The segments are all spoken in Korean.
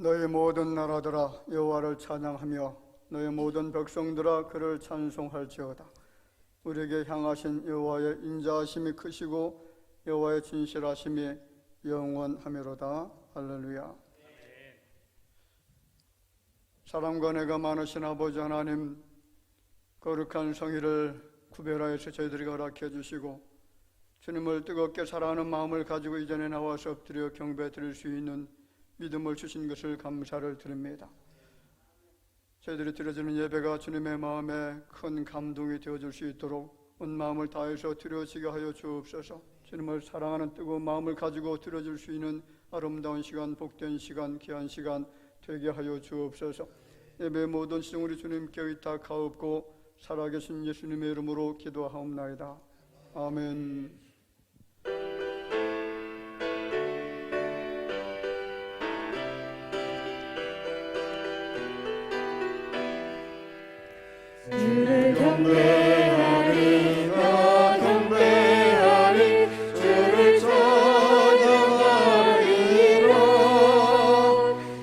너희 모든 나라들아 여호와를 찬양하며 너희 모든 백성들아 그를 찬송할지어다. 우리에게 향하신 여호와의 인자하심이 크시고 여호와의 진실하심이 영원하미로다. 할렐루야. 사랑과 은혜가 많으신 아버지 하나님, 거룩한 성의를 구별하여서 저희들에게 허락해 주시고 주님을 뜨겁게 사랑하는 마음을 가지고 이전에 나와서 엎드려 경배 드릴 수 있는 믿음을 주신 것을 감사를 드립니다. 저희들이 드려지는 예배가 주님의 마음에 큰 감동이 되어줄 수 있도록 온 마음을 다해서 드려지게 하여 주옵소서. 주님을 사랑하는 뜨거운 마음을 가지고 드려줄 수 있는 아름다운 시간, 복된 시간, 귀한 시간 되게 하여 주옵소서. 예배의 모든 시중 우리 주님께 의탁하옵고 살아계신 예수님의 이름으로 기도하옵나이다. 아멘. 주를 경배하리 나 경배하리 주를 찬양하리라.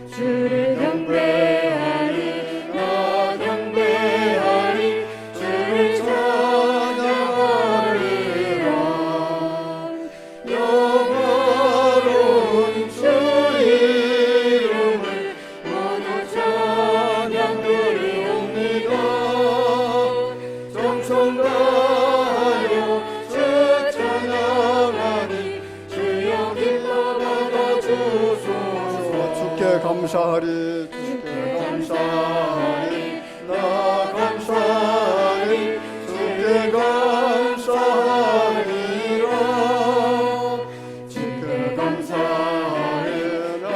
주를 경배하리 나 경배하리 주를 찬양하리라. 영화로운 주 이름을 모두 찬양 드리옵니다. 정성다하여 주 찬양하니 주여 기뻐 받아주소서. 주께 감사하리, 주께 감사하리 나 감사하리 주께 감사하리라. 주께 감사하리 나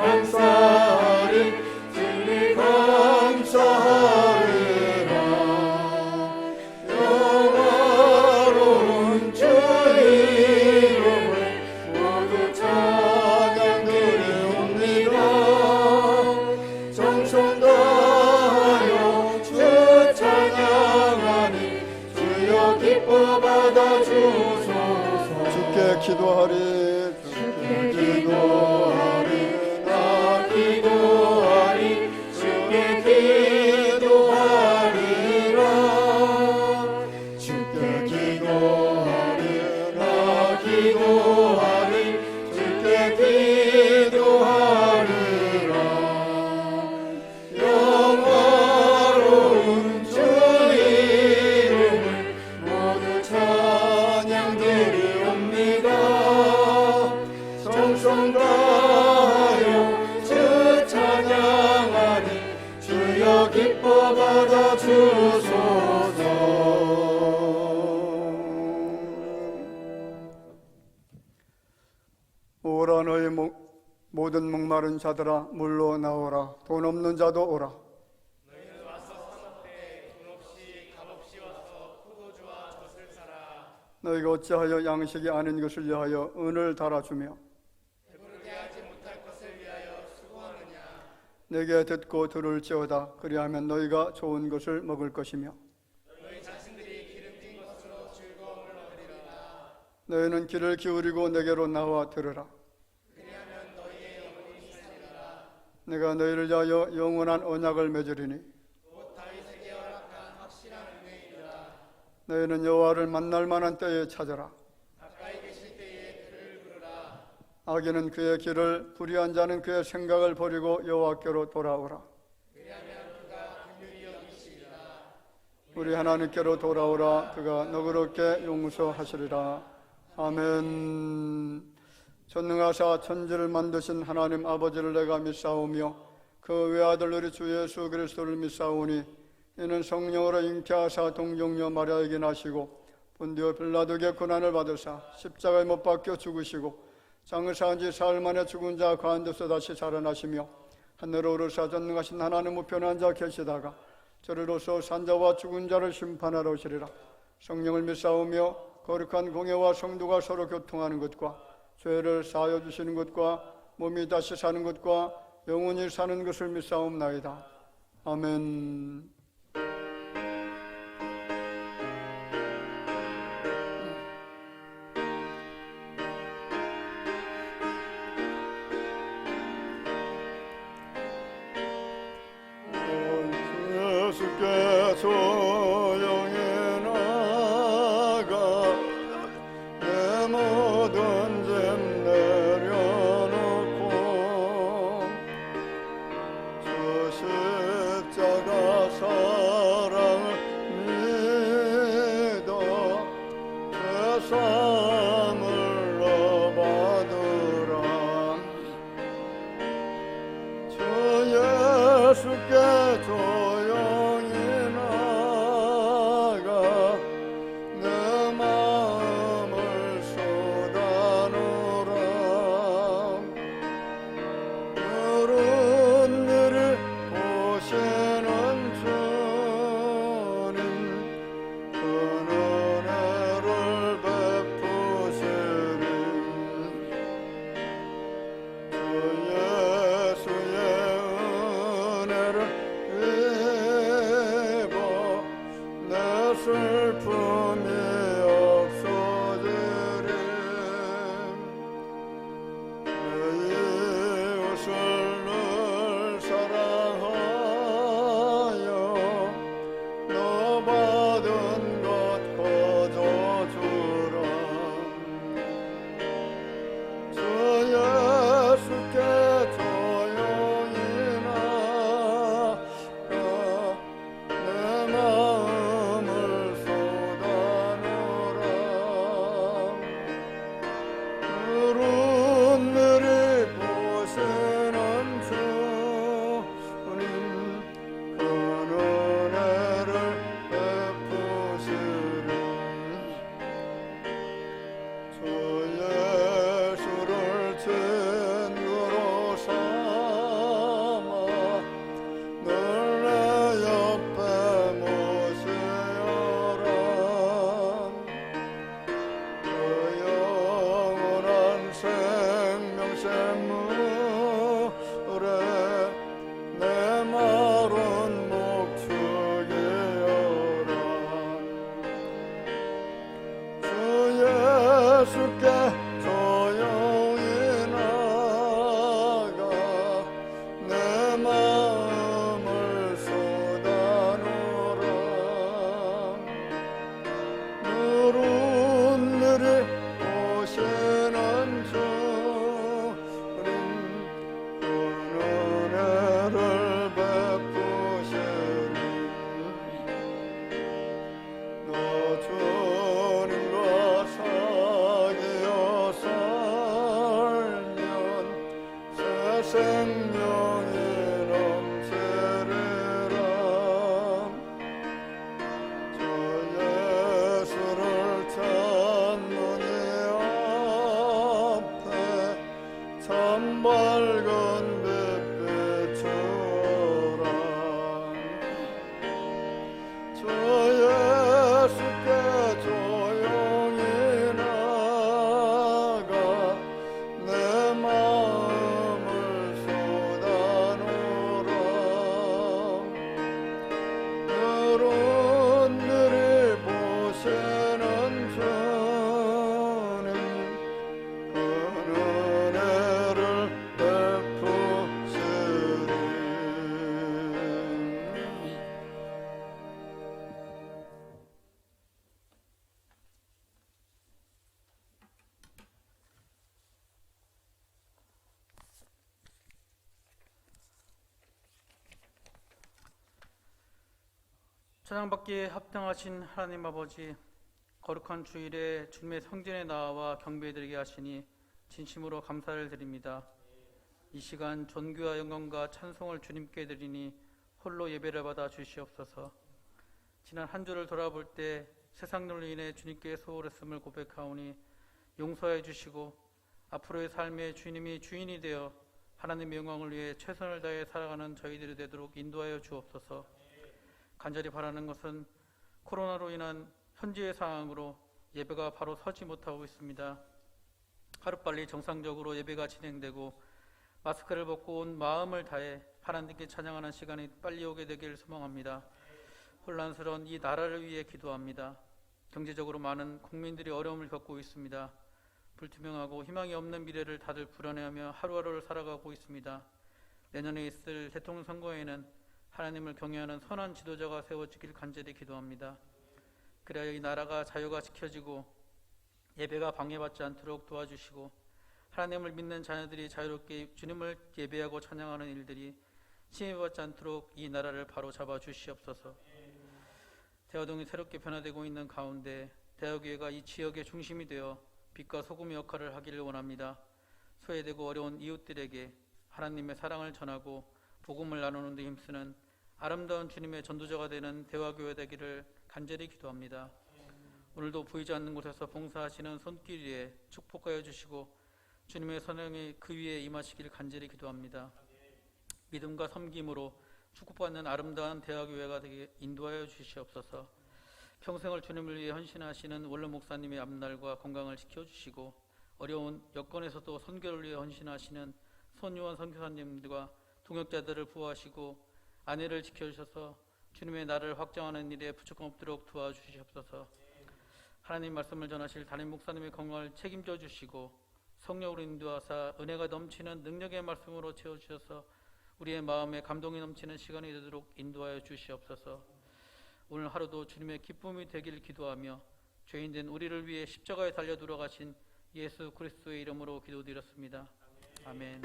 감사하리 주께 감사하리라. 영화로운 주 이름을 모두 찬양 드리옵니다. 정성 다하여 주 찬양하니 주여 기뻐 받아주소서. 주께 기도하리, 주께 기도하리 나 기도하리 주께 기도하리라. 주께 기도하리 나 기도하리 주께 기도하리라. 영화로운 주 이름을 모두 찬양 드리옵니다. 정성 다하여 주 찬양하니 주여 기뻐 받아주소서. 오라 너희 모든 목마른 자들아 물로 나오라. 돈 없는 자도 오라. 너희는 와서 사먹되 돈 없이 값없이 와서 포도주와 젖을 사라. 너희가 어찌하여 양식이 아닌 것을 위하여 은을 달아주며 배부르게 하지 못할 것을 위하여 수고하느냐. 내게 듣고 들을지어다. 그리하면 너희가 좋은 것을 먹을 것이며 너희 자신들이 기름진 것으로 즐거움을 얻으리라. 너희는 귀를 기울이고 내게로 나와 들으라. 그리하면 너희의 영혼이 살리라. 내가 너희를 위하여 영원한 언약을 맺으리니 곧 다윗에게 허락한 확실한 은혜이라. 너희는 여호와를 만날 만한 때에 찾아라. 가까이 계실 때에 그를 부르라. 악인은 그의 길을, 불의한 자는 그의 생각을 버리고 여호와께로 돌아오라. 그리하면 그가 긍휼히 여기시리라. 우리 하나님께로 돌아오라. 그가 너그럽게 용서하시리라. 아멘. 전능하사 천지를 만드신 하나님 아버지를 내가 믿사오며 그 외아들 우리 주 예수 그리스도를 믿사오니 이는 성령으로 잉태하사 동정녀 마리아에게 나시고 본디오 빌라도에게 고난을 받으사 십자가에 못 박혀 죽으시고 장을 사한 지 사흘 만에 죽은 자 가운데서 다시 살아나시며 하늘로 오르사 전능하신 하나님 우편에 앉아 계시다가 저리로서 산자와 죽은 자를 심판하러 오시리라. 성령을 믿사오며 거룩한 공예와 성도가 서로 교통하는 것과 죄를 사하여 주시는 것과 몸이 다시 사는 것과 영원히 사는 것을 믿사옵나이다. 아멘. 예수께 조용히 나가 내 마음을 쏟아놓으라. 누른 들이 오시는 주님 그 은혜를 베푸시리. 너 주님과 사귀어 살면 새 생명이 넘치리라. 저 예수를 찾는 이 앞에 참 밝은 빛 비추라. 저 예수께 조용히 나가 내 마음을 쏟아놓으라. 여러분들이 보시는 주님 그 은혜를 베푸시리. 찬양받기에 합당하신 하나님 아버지, 거룩한 주일에 주님의 성전에 나와 경배드리게 하시니 진심으로 감사를 드립니다. 이 시간 존귀와 영광과 찬송을 주님께 드리니 홀로 예배를 받아 주시옵소서. 지난 한 주를 돌아볼 때 세상으로 인해 주님께 소홀했음을 고백하오니 용서해 주시고 앞으로의 삶에 주님이 주인이 되어 하나님의 영광을 위해 최선을 다해 살아가는 저희들이 되도록 인도하여 주옵소서. 간절히 바라는 것은 코로나로 인한 현재의 상황으로 예배가 바로 서지 못하고 있습니다. 하루빨리 정상적으로 예배가 진행되고 마스크를 벗고 온 마음을 다해 하나님께 찬양하는 시간이 빨리 오게 되기를 소망합니다. 혼란스러운 이 나라를 위해 기도합니다. 경제적으로 많은 국민들이 어려움을 겪고 있습니다. 불투명하고 희망이 없는 미래를 다들 불안해하며 하루하루를 살아가고 있습니다. 내년에 있을 대통령 선거에는 하나님을 경외하는 선한 지도자가 세워지길 간절히 기도합니다. 그래야 이 나라가 자유가 지켜지고 예배가 방해받지 않도록 도와주시고 하나님을 믿는 자녀들이 자유롭게 주님을 예배하고 찬양하는 일들이 침해받지 않도록 이 나라를 바로 잡아 주시옵소서. 대화동이 새롭게 변화되고 있는 가운데 대화교회가 이 지역의 중심이 되어 빛과 소금의 역할을 하기를 원합니다. 소외되고 어려운 이웃들에게 하나님의 사랑을 전하고 복음을 나누는 데 힘쓰는 아름다운 주님의 전도자가 되는 대화교회 되기를 간절히 기도합니다. 오늘도 보이지 않는 곳에서 봉사하시는 손길 위에 축복하여 주시고 주님의 선행이 그 위에 임하시길 간절히 기도합니다. 믿음과 섬김으로 축복받는 아름다운 대화교회가 되게 인도하여 주시옵소서. 평생을 주님을 위해 헌신하시는 원로 목사님의 앞날과 건강을 지켜주시고 어려운 여건에서도 선교를 위해 헌신하시는 손유원 선교사님들과 동역자들을 보호하시고 아내를 지켜주셔서 주님의 나라를 확장하는 일에 부족함 없도록 도와주시옵소서. 하나님 말씀을 전하실 담임 목사님의 건강을 책임져 주시고 성령으로 인도하사 은혜가 넘치는 능력의 말씀으로 채워주셔서 우리의 마음에 감동이 넘치는 시간이 되도록 인도하여 주시옵소서. 오늘 하루도 주님의 기쁨이 되길 기도하며 죄인된 우리를 위해 십자가에 달려 돌아가신 예수 그리스도의 이름으로 기도드렸습니다. 아멘.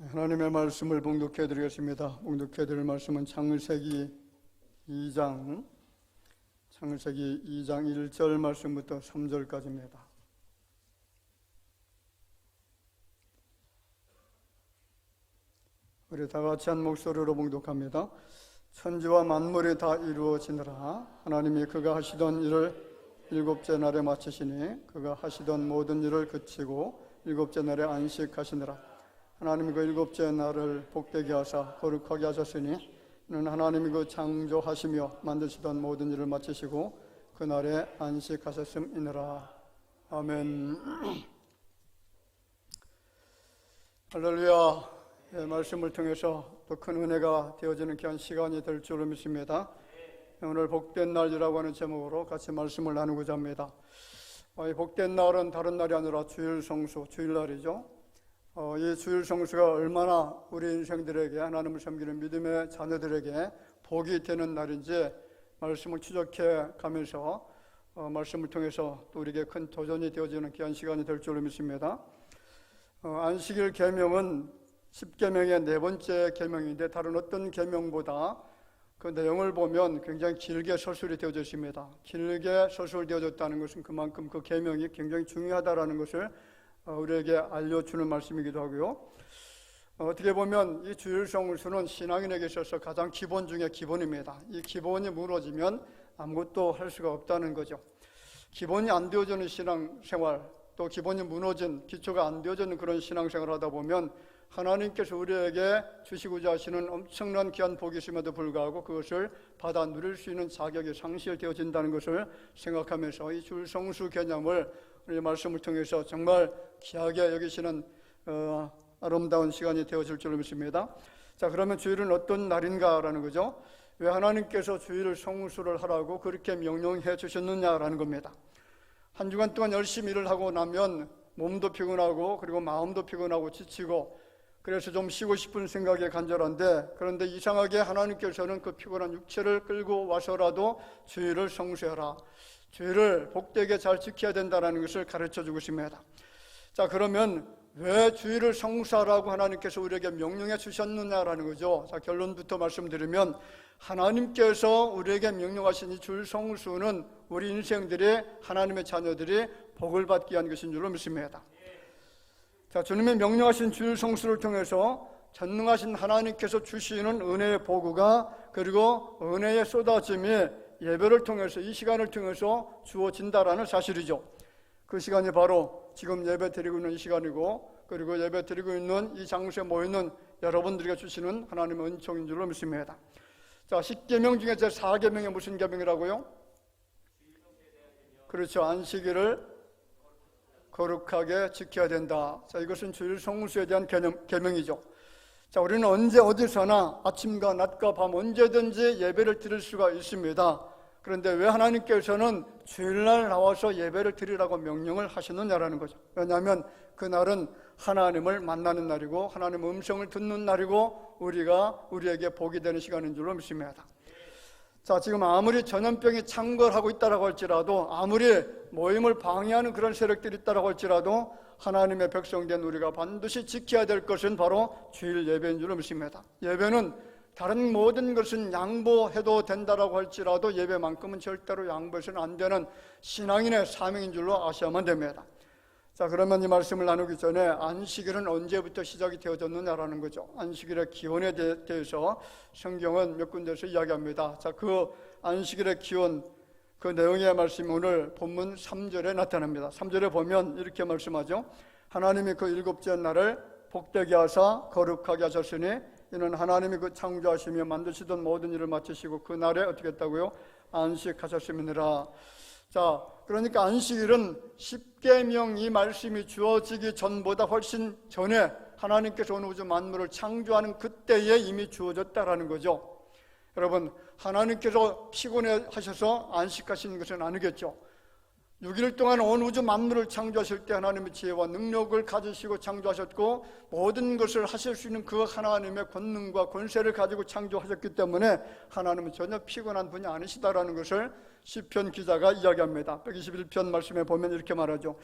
하나님의 말씀을 봉독해 드리겠습니다. 봉독해 드릴 말씀은 창세기 2장 1절 말씀부터 3절까지입니다. 우리 다 같이 한 목소리로 봉독합니다. 천지와 만물이 다 이루어지느라 하나님이 그가 하시던 일을 일곱째 날에 마치시니 그가 하시던 모든 일을 그치고 일곱째 날에 안식하시느라 하나님이 그 일곱째 날을 복되게 하사 거룩하게 하셨으니 이는 하나님이 그 창조하시며 만드시던 모든 일을 마치시고 그날에 안식하셨음이니라. 아멘. 할렐루야. 말씀을 통해서 또 큰 은혜가 되어지는 귀한 시간이 될 줄로 믿습니다. 오늘 복된 날이라고 하는 제목으로 같이 말씀을 나누고자 합니다. 이 복된 날은 다른 날이 아니라 주일 성수, 주일날이죠. 이 주일 성수가 얼마나 우리 인생들에게, 하나님을 섬기는 믿음의 자녀들에게 복이 되는 날인지 말씀을 추적해 가면서 말씀을 통해서 또 우리에게 큰 도전이 되어지는 귀한 시간이 될 줄로 믿습니다. 안식일 계명은 10계명의 네 번째 계명인데 다른 어떤 계명보다 그 내용을 보면 굉장히 길게 서술이 되어져 있습니다. 길게 서술되어졌다는 것은 그만큼 그 계명이 굉장히 중요하다는 것을 우리에게 알려주는 말씀이기도 하고요. 어떻게 보면 이 주일 성수는 신앙인에게 있어서 가장 기본 중에 기본입니다. 이 기본이 무너지면 아무것도 할 수가 없다는 거죠. 기본이 안 되어지는 신앙생활, 또 기본이 무너진, 기초가 안 되어지는 그런 신앙생활을 하다 보면 하나님께서 우리에게 주시고자 하시는 엄청난 귀한 복이 있음에도 불구하고 그것을 받아 누릴 수 있는 자격이 상실되어진다는 것을 생각하면서 이 주일 성수 개념을 우리 말씀을 통해서 정말 귀하게 여기시는 아름다운 시간이 되어질 줄로 믿습니다. 자, 그러면 주일은 어떤 날인가라는 거죠. 왜 하나님께서 주일 성수를 하라고 그렇게 명령해 주셨느냐라는 겁니다. 한 주간 동안 열심히 일을 하고 나면 몸도 피곤하고 그리고 마음도 피곤하고 지치고 그래서 좀 쉬고 싶은 생각이 간절한데, 그런데 이상하게 하나님께서는 그 피곤한 육체를 끌고 와서라도 주일을 성수해라, 주일을 복되게 잘 지켜야 된다는 것을 가르쳐 주고 있습니다. 자, 그러면 왜 주일을 성수하라고 하나님께서 우리에게 명령해 주셨느냐라는 거죠. 자, 결론부터 말씀드리면 하나님께서 우리에게 명령하신 이 주일 성수는 우리 인생들이, 하나님의 자녀들이 복을 받기 위한 것인 줄로 믿습니다. 자, 주님의 명령하신 주일 성수를 통해서 전능하신 하나님께서 주시는 은혜의 보구가, 그리고 은혜의 쏟아짐이 예배를 통해서, 이 시간을 통해서 주어진다라는 사실이죠. 그 시간이 바로 지금 예배 드리고 있는 이 시간이고, 그리고 예배 드리고 있는 이 장소에 모이는 여러분들에게 주시는 하나님의 은총인 줄로 믿습니다. 자, 10계명 중에 제 4계명이 무슨 계명이라고요? 그렇죠. 안식일을 거룩하게 지켜야 된다. 자, 이것은 주일 성수에 대한 계명이죠. 자, 우리는 언제 어디서나 아침과 낮과 밤 언제든지 예배를 드릴 수가 있습니다. 그런데 왜 하나님께서는 주일날 나와서 예배를 드리라고 명령을 하시느냐라는 거죠. 왜냐하면 그날은 하나님을 만나는 날이고 하나님의 음성을 듣는 날이고 우리에게 복이 되는 시간인 줄로 믿습니다. 자, 지금 아무리 전염병이 창궐하고 있다고 할지라도, 아무리 모임을 방해하는 그런 세력들이 있다고 할지라도 하나님의 백성된 우리가 반드시 지켜야 될 것은 바로 주일 예배인 줄로 믿습니다. 예배는 다른 모든 것은 양보해도 된다고 할지라도 예배만큼은 절대로 양보해서는 안 되는 신앙인의 사명인 줄로 아셔야만 됩니다. 자, 그러면 이 말씀을 나누기 전에 안식일은 언제부터 시작이 되어졌느냐라는 거죠. 안식일의 기원에 대해서 성경은 몇 군데에서 이야기합니다. 자, 그 안식일의 기원, 그 내용의 말씀이 오늘 본문 3절에 나타납니다. 3절에 보면 이렇게 말씀하죠. 하나님이 그 일곱째 날을 복되게 하사 거룩하게 하셨으니 이는 하나님이 그 창조하시며 만드시던 모든 일을 마치시고 그 날에 어떻게 했다고요? 안식하셨음이니라. 자, 그러니까 안식일은 10계명 이 말씀이 주어지기 전보다 훨씬 전에 하나님께서 온 우주 만물을 창조하는 그때에 이미 주어졌다라는 거죠. 여러분, 하나님께서 피곤해 하셔서 안식하시는 것은 아니겠죠. 6일 동안 온 우주 만물을 창조하실 때 하나님의 지혜와 능력을 가지시고 창조하셨고 모든 것을 하실 수 있는 그 하나님의 권능과 권세를 가지고 창조하셨기 때문에 하나님은 전혀 피곤한 분이 아니시다라는 것을 시편 기자가 이야기합니다. 121편 말씀에 보면 이렇게 말하죠.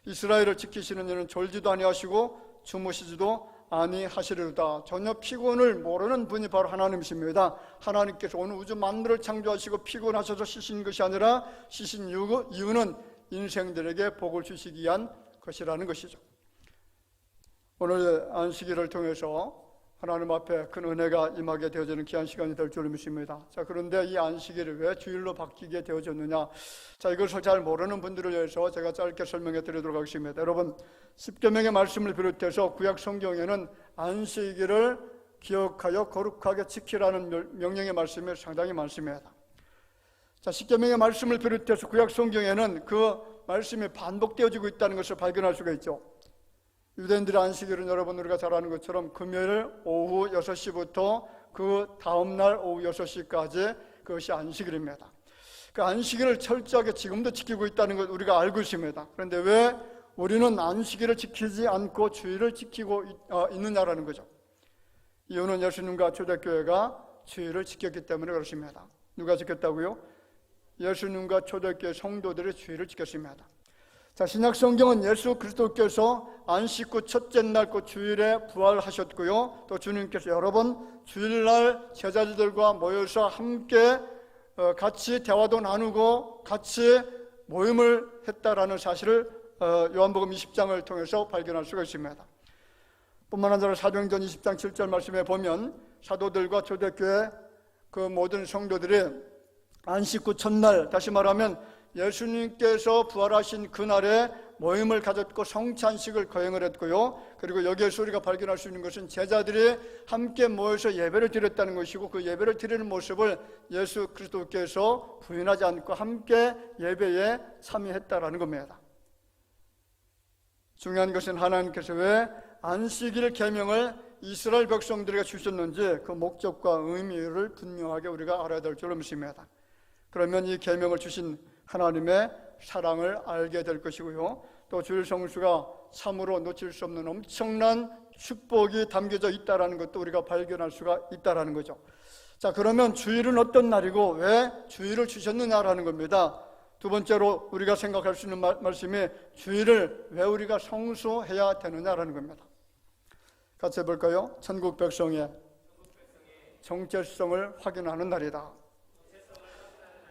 이스라엘을 지키시는 이는 졸지도 아니하시고 주무시지도 아니하시리로다. 전혀 피곤을 모르는 분이 바로 하나님이십니다. 하나님께서 오늘 우주 만물을 창조하시고 피곤하셔서 쉬신 것이 아니라 쉬신 이유는 인생들에게 복을 주시기 위한 것이라는 것이죠. 오늘 안식일을 통해서 하나님 앞에 큰 은혜가 임하게 되어지는 귀한 시간이 될 줄 믿습니다. 자, 그런데 이 안식일이 왜 주일로 바뀌게 되어졌느냐? 자, 이것을 잘 모르는 분들을 위해서 제가 짧게 설명해 드리도록 하겠습니다. 여러분, 십계명의 말씀을 비롯해서 구약 성경에는 안식일을 기억하여 거룩하게 지키라는 명령의 말씀이 상당히 많습니다. 자, 십계명의 말씀을 비롯해서 구약 성경에는 그 말씀이 반복되어지고 있다는 것을 발견할 수가 있죠. 유대인들의 안식일은 여러분 우리가 잘 아는 것처럼 금요일 오후 6시부터 그 다음날 오후 6시까지 그것이 안식일입니다. 그 안식일을 철저하게 지금도 지키고 있다는 것 우리가 알고 있습니다. 그런데 왜 우리는 안식일을 지키지 않고 주일을 지키고 있느냐라는 거죠. 이유는 예수님과 초대교회가 주일을 지켰기 때문에 그렇습니다. 누가 지켰다고요? 예수님과 초대교회 성도들이 주일을 지켰습니다. 자, 신약 성경은 예수 그리스도께서 안식 후 첫째 날 그 주일에 부활하셨고요. 또 주님께서 여러 번 주일날 제자들과 모여서 함께 같이 대화도 나누고 같이 모임을 했다라는 사실을 요한복음 20장을 통해서 발견할 수가 있습니다. 뿐만 아니라 사도행전 20장 7절 말씀에 보면 사도들과 초대교회 그 모든 성도들이 안식 후 첫날, 다시 말하면 예수님께서 부활하신 그날에 모임을 가졌고 성찬식을 거행을 했고요. 그리고 여기에서 우리가 발견할 수 있는 것은 제자들이 함께 모여서 예배를 드렸다는 것이고, 그 예배를 드리는 모습을 예수 그리스도께서 부인하지 않고 함께 예배에 참여했다라는 겁니다. 중요한 것은 하나님께서 왜 안식일 계명을 이스라엘 백성들에게 주셨는지 그 목적과 의미를 분명하게 우리가 알아야 될 줄로 믿습니다. 그러면 이 계명을 주신 하나님의 사랑을 알게 될 것이고요. 또 주일 성수가 참으로 놓칠 수 없는 엄청난 축복이 담겨져 있다는 것도 우리가 발견할 수가 있다는 거죠. 자, 그러면 주일은 어떤 날이고 왜 주일을 주셨느냐라는 겁니다. 두 번째로 우리가 생각할 수 있는 말씀이 주일을 왜 우리가 성수해야 되느냐라는 겁니다. 같이 해볼까요? 천국 백성의 정체성을 확인하는 날이다.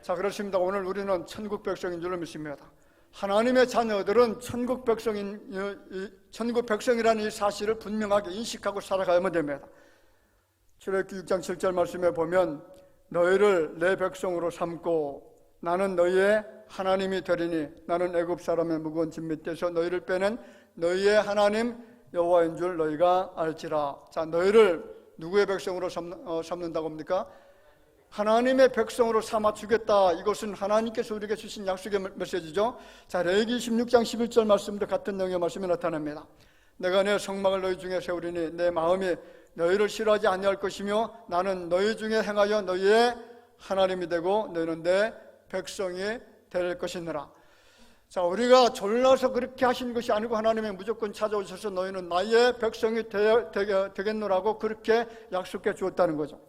자, 그렇습니다. 오늘 우리는 천국 백성인 줄로 믿습니다. 하나님의 자녀들은 천국 백성이라는 이 사실을 분명하게 인식하고 살아가야만 됩니다. 출애굽기 6장 7절 말씀에 보면 너희를 내 백성으로 삼고 나는 너희의 하나님이 되리니 나는 애굽 사람의 무거운 짐 밑에서 너희를 빼낸 너희의 하나님 여호와인 줄 너희가 알지라. 자, 너희를 누구의 백성으로 삼는다고 합니까? 하나님의 백성으로 삼아 주겠다. 이것은 하나님께서 우리에게 주신 약속의 메시지죠. 자, 레위기 16장 11절 말씀도 같은 내용의 말씀이 나타납니다. 내가 내 성막을 너희 중에 세우리니 내 마음이 너희를 싫어하지 아니할 것이며 나는 너희 중에 행하여 너희의 하나님이 되고 너희는 내 백성이 될 것이니라. 자, 우리가 졸라서 그렇게 하신 것이 아니고 하나님이 무조건 찾아오셔서 너희는 나의 백성이 되겠노라고 그렇게 약속해 주었다는 거죠.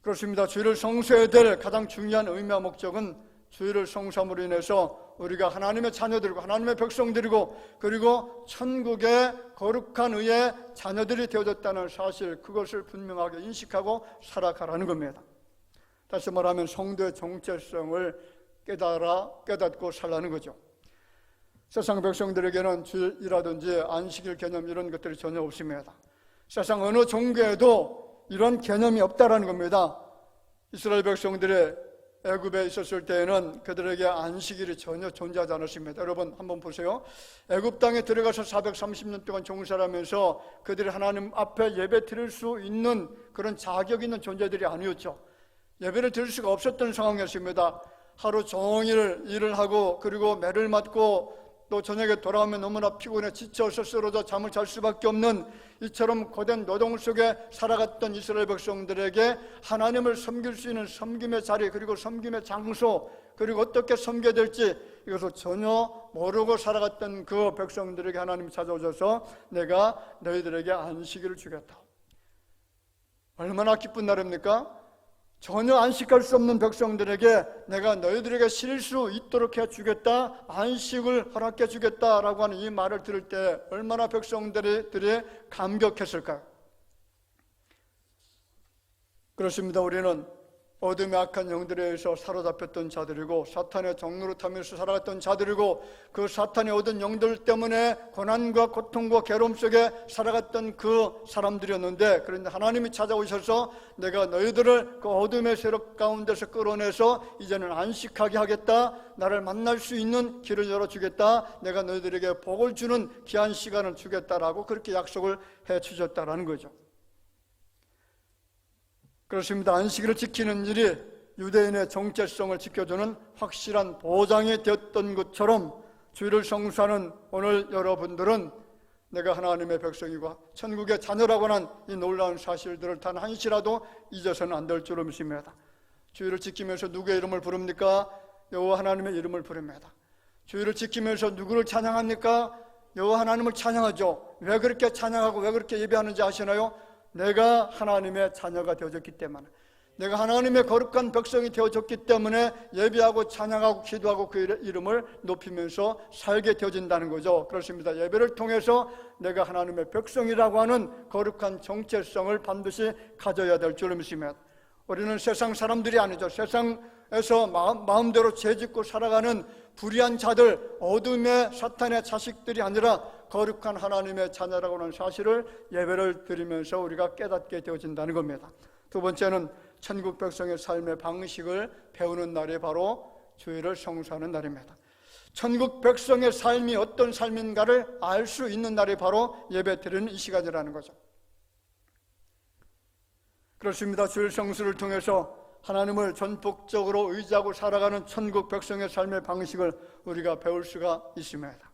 그렇습니다. 주일을 성수해야 될 가장 중요한 의미와 목적은 주일을 성수함으로 인해서 우리가 하나님의 자녀들이고 하나님의 백성들이고 그리고 천국의 거룩한 의의 자녀들이 되어졌다는 사실, 그것을 분명하게 인식하고 살아가라는 겁니다. 다시 말하면 성도의 정체성을 깨닫고 살라는 거죠. 세상 백성들에게는 주일이라든지 안식일 개념 이런 것들이 전혀 없습니다. 세상 어느 종교에도 이런 개념이 없다라는 겁니다. 이스라엘 백성들이 애굽에 있었을 때에는 그들에게 안식일이 전혀 존재하지 않았습니다. 여러분 한번 보세요. 애굽 땅에 들어가서 430년 동안 종살하면서 그들이 하나님 앞에 예배 드릴 수 있는 그런 자격 있는 존재들이 아니었죠. 예배를 드릴 수가 없었던 상황이었습니다. 하루 종일 일을 하고 그리고 매를 맞고 또 저녁에 돌아오면 너무나 피곤해 지쳐서 쓰러져 잠을 잘 수밖에 없는 이처럼 고된 노동 속에 살아갔던 이스라엘 백성들에게 하나님을 섬길 수 있는 섬김의 자리, 그리고 섬김의 장소, 그리고 어떻게 섬겨야 될지 이것을 전혀 모르고 살아갔던 그 백성들에게 하나님이 찾아오셔서 내가 너희들에게 안식일을 주겠다. 얼마나 기쁜 날입니까? 전혀 안식할 수 없는 백성들에게 내가 너희들에게 쉴 수 있도록 해주겠다, 안식을 허락해 주겠다라고 하는 이 말을 들을 때 얼마나 백성들이 감격했을까요? 그렇습니다. 우리는 어둠의 악한 영들에 의해서 사로잡혔던 자들이고 사탄의 종로로 타면서 살아갔던 자들이고 그 사탄의 얻은 영들 때문에 고난과 고통과 괴로움 속에 살아갔던 그 사람들이었는데, 그런데 하나님이 찾아오셔서 내가 너희들을 그 어둠의 세력 가운데서 끌어내서 이제는 안식하게 하겠다, 나를 만날 수 있는 길을 열어주겠다, 내가 너희들에게 복을 주는 귀한 시간을 주겠다라고 그렇게 약속을 해 주셨다라는 거죠. 그렇습니다. 안식일을 지키는 일이 유대인의 정체성을 지켜주는 확실한 보장이 되었던 것처럼 주일을 성수하는 오늘 여러분들은 내가 하나님의 백성이고 천국의 자녀라고 하는 이 놀라운 사실들을 단 한시라도 잊어서는 안 될 줄로 믿습니다. 주일을 지키면서 누구의 이름을 부릅니까? 여호와 하나님의 이름을 부릅니다. 주일을 지키면서 누구를 찬양합니까? 여호와 하나님을 찬양하죠. 왜 그렇게 찬양하고 왜 그렇게 예배하는지 아시나요? 내가 하나님의 자녀가 되어졌기 때문에, 내가 하나님의 거룩한 백성이 되어졌기 때문에 예배하고 찬양하고 기도하고 그 이름을 높이면서 살게 되어진다는 거죠. 그렇습니다. 예배를 통해서 내가 하나님의 백성이라고 하는 거룩한 정체성을 반드시 가져야 될 줄로 믿습니다. 우리는 세상 사람들이 아니죠. 세상에서 마음대로 죄짓고 살아가는 불의한 자들, 어둠의 사탄의 자식들이 아니라 거룩한 하나님의 자녀라고 하는 사실을 예배를 드리면서 우리가 깨닫게 되어진다는 겁니다. 두 번째는 천국 백성의 삶의 방식을 배우는 날이 바로 주일을 성수하는 날입니다. 천국 백성의 삶이 어떤 삶인가를 알 수 있는 날이 바로 예배 드리는 이 시간이라는 거죠. 그렇습니다. 주일 성수를 통해서 하나님을 전폭적으로 의지하고 살아가는 천국 백성의 삶의 방식을 우리가 배울 수가 있습니다.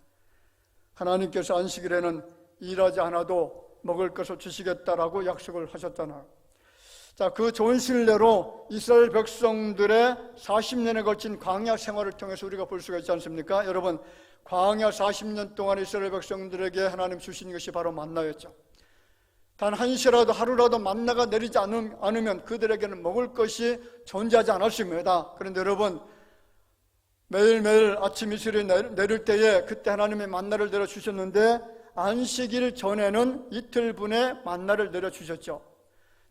하나님께서 안식일에는 일하지 않아도 먹을 것을 주시겠다라고 약속을 하셨잖아요. 자, 그 좋은 신뢰로 이스라엘 백성들의 40년에 걸친 광야 생활을 통해서 우리가 볼 수가 있지 않습니까? 여러분, 광야 40년 동안 이스라엘 백성들에게 하나님 주신 것이 바로 만나였죠. 단 한시라도 하루라도 만나가 내리지 않으면 그들에게는 먹을 것이 존재하지 않았습니다. 그런데 여러분, 매일매일 아침 이슬이 내릴 때에 그때 하나님의 만나를 내려주셨는데 안식일 전에는 이틀분의 만나를 내려주셨죠.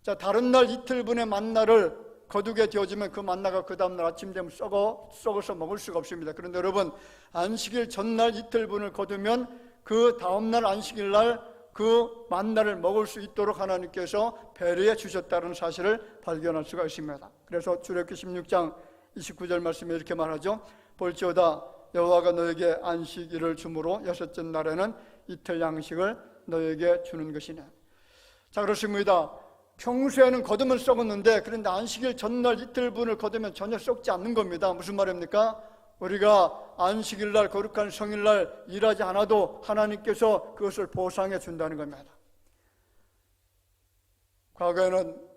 자, 다른 날 이틀분의 만나를 거두게 되어지면 그 만나가 그 다음날 아침 되면 썩어서 먹을 수가 없습니다. 그런데 여러분, 안식일 전날 이틀분을 거두면 그 다음날 안식일날 그 만나를 먹을 수 있도록 하나님께서 배려해 주셨다는 사실을 발견할 수가 있습니다. 그래서 출애굽기 16장 29절 말씀에 이렇게 말하죠. 볼지어다 여호와가 너에게 안식일을 주므로 여섯째 날에는 이틀 양식을 너에게 주는 것이네. 자, 그렇습니다. 평소에는 거두면 썩었는데 그런데 안식일 전날 이틀분을 거두면 전혀 썩지 않는 겁니다. 무슨 말입니까? 우리가 안식일날 거룩한 성일날 일하지 않아도 하나님께서 그것을 보상해 준다는 겁니다. 과거에는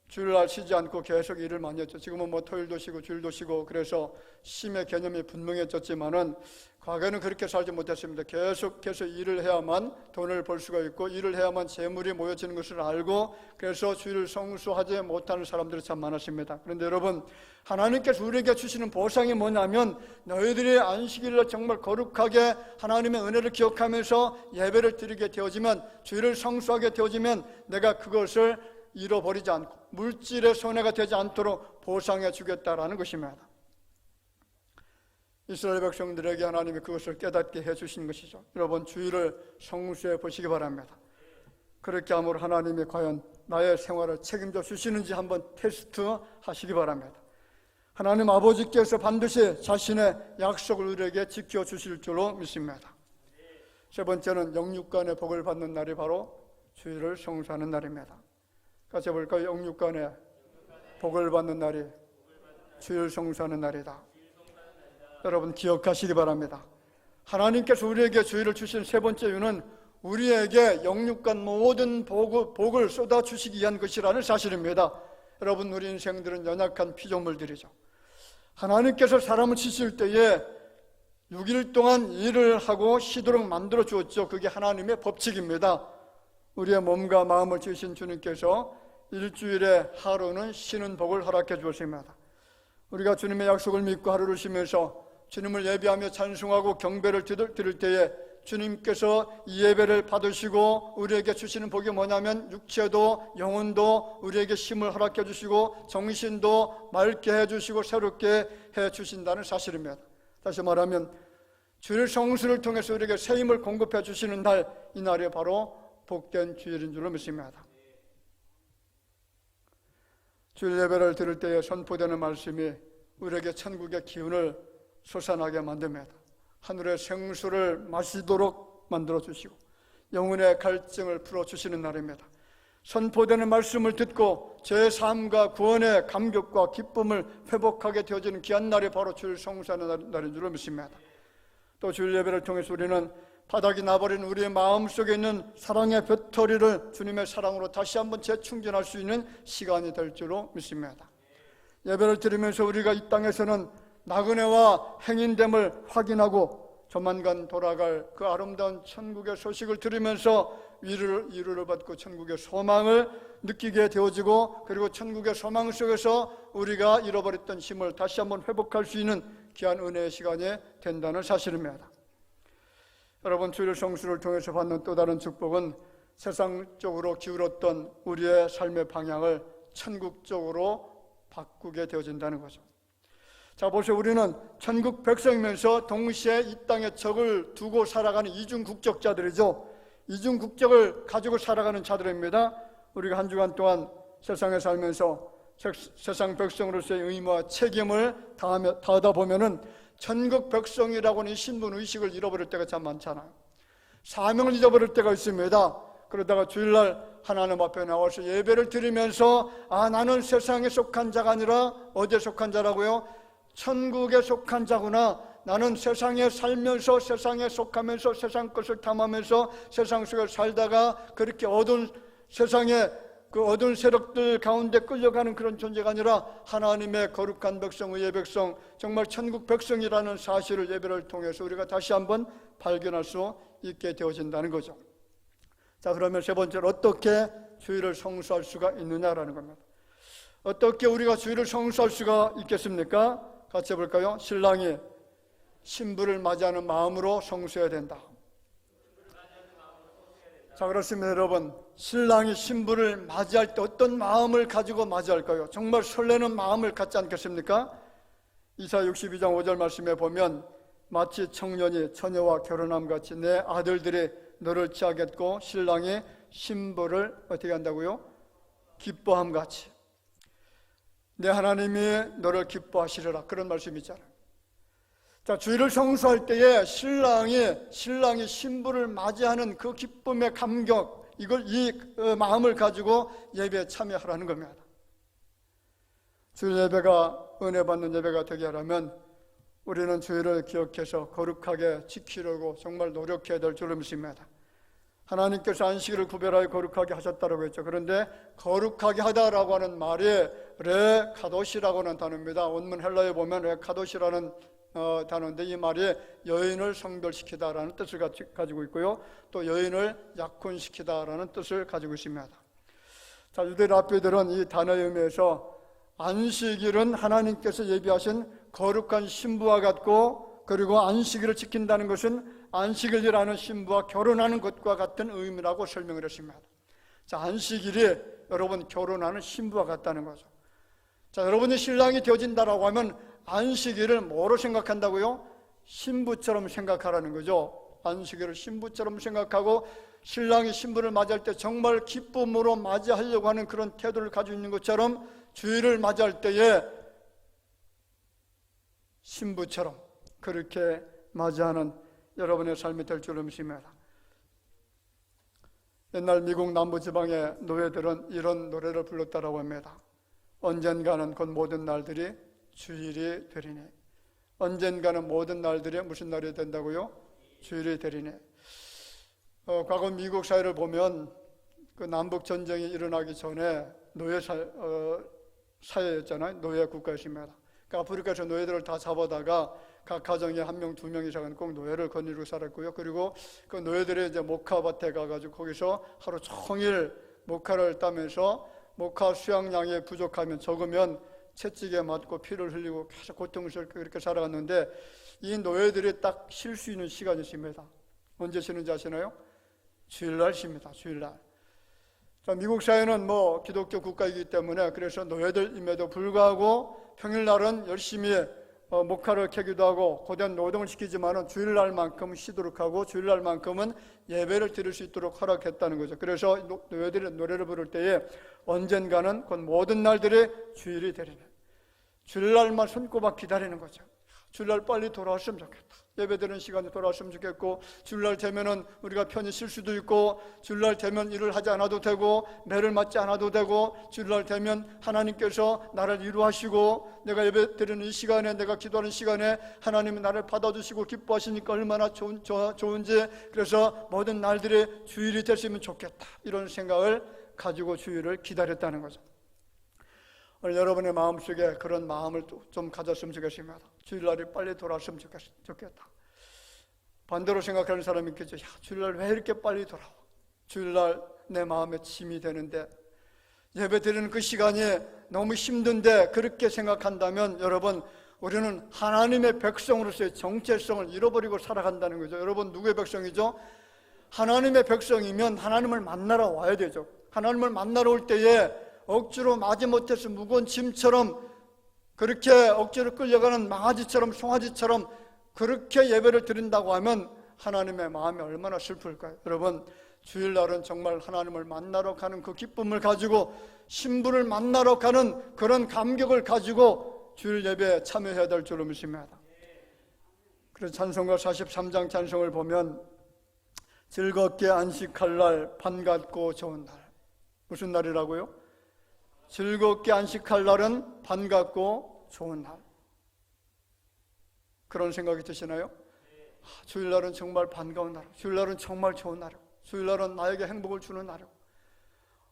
주일날 쉬지 않고 계속 일을 많이 했죠. 지금은 뭐 토요일도 쉬고 주일도 쉬고 그래서 쉼의 개념이 분명해졌지만은 과거에는 그렇게 살지 못했습니다. 계속해서 일을 해야만 돈을 벌 수가 있고 일을 해야만 재물이 모여지는 것을 알고 그래서 주일을 성수하지 못하는 사람들이 참 많았습니다. 그런데 여러분, 하나님께서 우리에게 주시는 보상이 뭐냐면 너희들이 안식일을 정말 거룩하게 하나님의 은혜를 기억하면서 예배를 드리게 되어지면 주일을 성수하게 되어지면 내가 그것을 잃어버리지 않고 물질의 손해가 되지 않도록 보상해 주겠다라는 것입니다. 이스라엘 백성들에게 하나님이 그것을 깨닫게 해주신 것이죠. 여러분, 주일을 성수해 보시기 바랍니다. 그렇게 함으로 하나님이 과연 나의 생활을 책임져 주시는지 한번 테스트 하시기 바랍니다. 하나님 아버지께서 반드시 자신의 약속을 우리에게 지켜주실 줄로 믿습니다. 세 번째는 영육간의 복을 받는 날이 바로 주일을 성수하는 날입니다. 같이 볼까요? 영육간의 복을 받는 날이 주일 성수하는 날이다. 여러분 기억하시기 바랍니다. 하나님께서 우리에게 주일을 주신 세 번째 이유는 우리에게 영육간 모든 복을 쏟아주시기 위한 것이라는 사실입니다. 여러분, 우리 인생들은 연약한 피조물들이죠. 하나님께서 사람을 치실 때에 6일 동안 일을 하고 쉬도록 만들어 주었죠. 그게 하나님의 법칙입니다. 우리의 몸과 마음을 지으신 주님께서 일주일에 하루는 쉬는 복을 허락해 주었습니다. 우리가 주님의 약속을 믿고 하루를 쉬면서 주님을 예배하며 찬송하고 경배를 드릴 때에 주님께서 이 예배를 받으시고 우리에게 주시는 복이 뭐냐면 육체도 영혼도 우리에게 힘을 허락해 주시고 정신도 맑게 해주시고 새롭게 해주신다는 사실입니다. 다시 말하면 주일 성수를 통해서 우리에게 새 힘을 공급해 주시는 날, 이 날이 바로 복된 주일인 줄로 믿습니다. 주일 예배를 드릴 때에 선포되는 말씀이 우리에게 천국의 기운을 솟아나게 만듭니다. 하늘의 생수를 마시도록 만들어주시고 영혼의 갈증을 풀어주시는 날입니다. 선포되는 말씀을 듣고 제 삶과 구원의 감격과 기쁨을 회복하게 되어지는 귀한 날이 바로 주일 성수하는 날인 줄로 믿습니다. 또 주일 예배를 통해서 우리는 바닥이 나버린 우리의 마음속에 있는 사랑의 배터리를 주님의 사랑으로 다시 한번 재충전할 수 있는 시간이 될 줄로 믿습니다. 예배를 드리면서 우리가 이 땅에서는 나그네와 행인됨을 확인하고 조만간 돌아갈 그 아름다운 천국의 소식을 들으면서 위로를 받고 천국의 소망을 느끼게 되어지고, 그리고 천국의 소망 속에서 우리가 잃어버렸던 힘을 다시 한번 회복할 수 있는 귀한 은혜의 시간이 된다는 사실입니다. 여러분, 주일 성수를 통해서 받는 또 다른 축복은 세상적으로 기울었던 우리의 삶의 방향을 천국적으로 바꾸게 되어진다는 거죠. 자, 보세요. 우리는 천국 백성이면서 동시에 이 땅에 적을 두고 살아가는 이중 국적자들이죠. 이중 국적을 가지고 살아가는 자들입니다. 우리가 한 주간 동안 세상에 살면서 세상 백성으로서의 의무와 책임을 다하다 보면은 천국 백성이라고는 신분 의식을 잃어버릴 때가 참 많잖아요. 사명을 잃어버릴 때가 있습니다. 그러다가 주일날 하나님 앞에 나와서 예배를 드리면서 나는 세상에 속한 자가 아니라 어디에 속한 자라고요? 천국에 속한 자구나. 나는 세상에 살면서 세상에 속하면서 세상 것을 탐하면서 세상 속에 살다가 그렇게 어두운 세상에 그 어두운 세력들 가운데 끌려가는 그런 존재가 아니라 하나님의 거룩한 백성, 의의 백성, 정말 천국 백성이라는 사실을 예배를 통해서 우리가 다시 한번 발견할 수 있게 되어진다는 거죠. 자, 그러면 세 번째로 어떻게 주일을 성수할 수가 있느냐라는 겁니다. 어떻게 우리가 주일을 성수할 수가 있겠습니까? 같이 해볼까요? 신랑이 신부를 맞이하는 마음으로 성수해야 된다. 자, 그렇습니다. 여러분, 신랑이 신부를 맞이할 때 어떤 마음을 가지고 맞이할까요? 정말 설레는 마음을 갖지 않겠습니까? 이사야 62장 5절 말씀에 보면 마치 청년이 처녀와 결혼함 같이 내 아들들이 너를 취하겠고 신랑이 신부를 어떻게 한다고요? 기뻐함 같이 내 하나님이 너를 기뻐하시리라, 그런 말씀이 있잖아요. 자, 주일을 성수할 때에 신랑이 신부를 맞이하는 그 기쁨의 감격, 이 마음을 가지고 예배에 참여하라는 겁니다. 주일 예배가 은혜 받는 예배가 되게 하려면 우리는 주일을 기억해서 거룩하게 지키려고 정말 노력해야 될 줄로 믿습니다. 하나님께서 안식일을 구별하여 거룩하게 하셨다고 했죠. 그런데 거룩하게 하다라고 하는 말이 레카도시라고 하는 단어입니다. 원문 헬라에 보면 레카도시라는 단어인데, 이 말이 여인을 성별시키다라는 뜻을 가지고 있고요, 또 여인을 약혼시키다라는 뜻을 가지고 있습니다. 자, 유대 랍비들은 이 단어의 의미에서 안식일은 하나님께서 예비하신 거룩한 신부와 같고, 그리고 안식일을 지킨다는 것은 안식일이라는 신부와 결혼하는 것과 같은 의미라고 설명을 했습니다. 자, 안식일이 여러분 결혼하는 신부와 같다는 거죠. 자, 여러분이 신랑이 되어진다라고 하면 안식일을 뭐로 생각한다고요? 신부처럼 생각하라는 거죠. 안식일을 신부처럼 생각하고 신랑이 신부를 맞이할 때 정말 기쁨으로 맞이하려고 하는 그런 태도를 가지고 있는 것처럼 주일을 맞이할 때에 신부처럼 그렇게 맞이하는 여러분의 삶이 될 줄로 믿습니다. 옛날 미국 남부지방의 노예들은 이런 노래를 불렀다고 합니다. 언젠가는 곧 모든 날들이 주일이 되리니. 언젠가는 모든 날들이 무슨 날이 된다고요? 주일이 되리니. 과거 미국 사회를 보면 그 남북 전쟁이 일어나기 전에 노예 사회였잖아요. 노예 국가였습니다. 그러니까 아프리카에서 노예들을 다 잡아다가 각 가정에 한 명, 두 명 이상은 꼭 노예를 거느리고 살았고요. 그리고 그 노예들이 이제 모카밭에 가가지고 거기서 하루 종일 모카를 따면서 모카 수확량이 부족하면 적으면 채찍에 맞고 피를 흘리고 계속 고통스럽게 그렇게 살아갔는데, 이 노예들이 딱 쉴 수 있는 시간이 있습니다. 언제 쉬는지 아시나요? 주일날 쉽니다. 주일날. 자, 미국 사회는 뭐 기독교 국가이기 때문에 그래서 노예들임에도 불구하고 평일날은 열심히 목화를 캐기도 하고 고된 노동을 시키지만은 주일날만큼 쉬도록 하고 주일날만큼은 예배를 드릴 수 있도록 허락했다는 거죠. 그래서 노예들이 노래를 부를 때에 언젠가는 그 모든 날들이 주일이 되리네. 주일날만 손꼽아 기다리는 거죠. 주일날 빨리 돌아왔으면 좋겠다. 예배드리는 시간에 돌아왔으면 좋겠고, 주일날 되면은 우리가 편히 쉴 수도 있고, 주일날 되면 일을 하지 않아도 되고, 매를 맞지 않아도 되고, 주일날 되면 하나님께서 나를 위로하시고, 내가 예배드리는 이 시간에, 내가 기도하는 시간에 하나님이 나를 받아주시고 기뻐하시니까 얼마나 좋은지, 그래서 모든 날들이 주일이 됐으면 좋겠다, 이런 생각을 가지고 주일을 기다렸다는 거죠. 오늘 여러분의 마음속에 그런 마음을 좀 가졌으면 좋겠습니다. 주일날이 빨리 돌아왔으면 좋겠다. 반대로 생각하는 사람이 있겠죠. 야, 주일날 왜 이렇게 빨리 돌아와? 주일날 내 마음에 짐이 되는데, 예배 드리는 그 시간이 너무 힘든데, 그렇게 생각한다면 여러분, 우리는 하나님의 백성으로서의 정체성을 잃어버리고 살아간다는 거죠. 여러분, 누구의 백성이죠? 하나님의 백성이면 하나님을 만나러 와야 되죠. 하나님을 만나러 올 때에 억지로 마지못해서 무거운 짐처럼 그렇게 억지로 끌려가는 망아지처럼 송아지처럼 그렇게 예배를 드린다고 하면 하나님의 마음이 얼마나 슬플까요? 여러분, 주일날은 정말 하나님을 만나러 가는 그 기쁨을 가지고, 신부를 만나러 가는 그런 감격을 가지고 주일 예배에 참여해야 될 줄로 믿습니다. 그래서 찬송가 43장 찬송을 보면 즐겁게 안식할 날, 반갑고 좋은 날. 무슨 날이라고요? 즐겁게 안식할 날은 반갑고 좋은 날. 그런 생각이 드시나요? 주일날은 정말 반가운 날, 주일날은 정말 좋은 날이고, 주일날은 나에게 행복을 주는 날이고,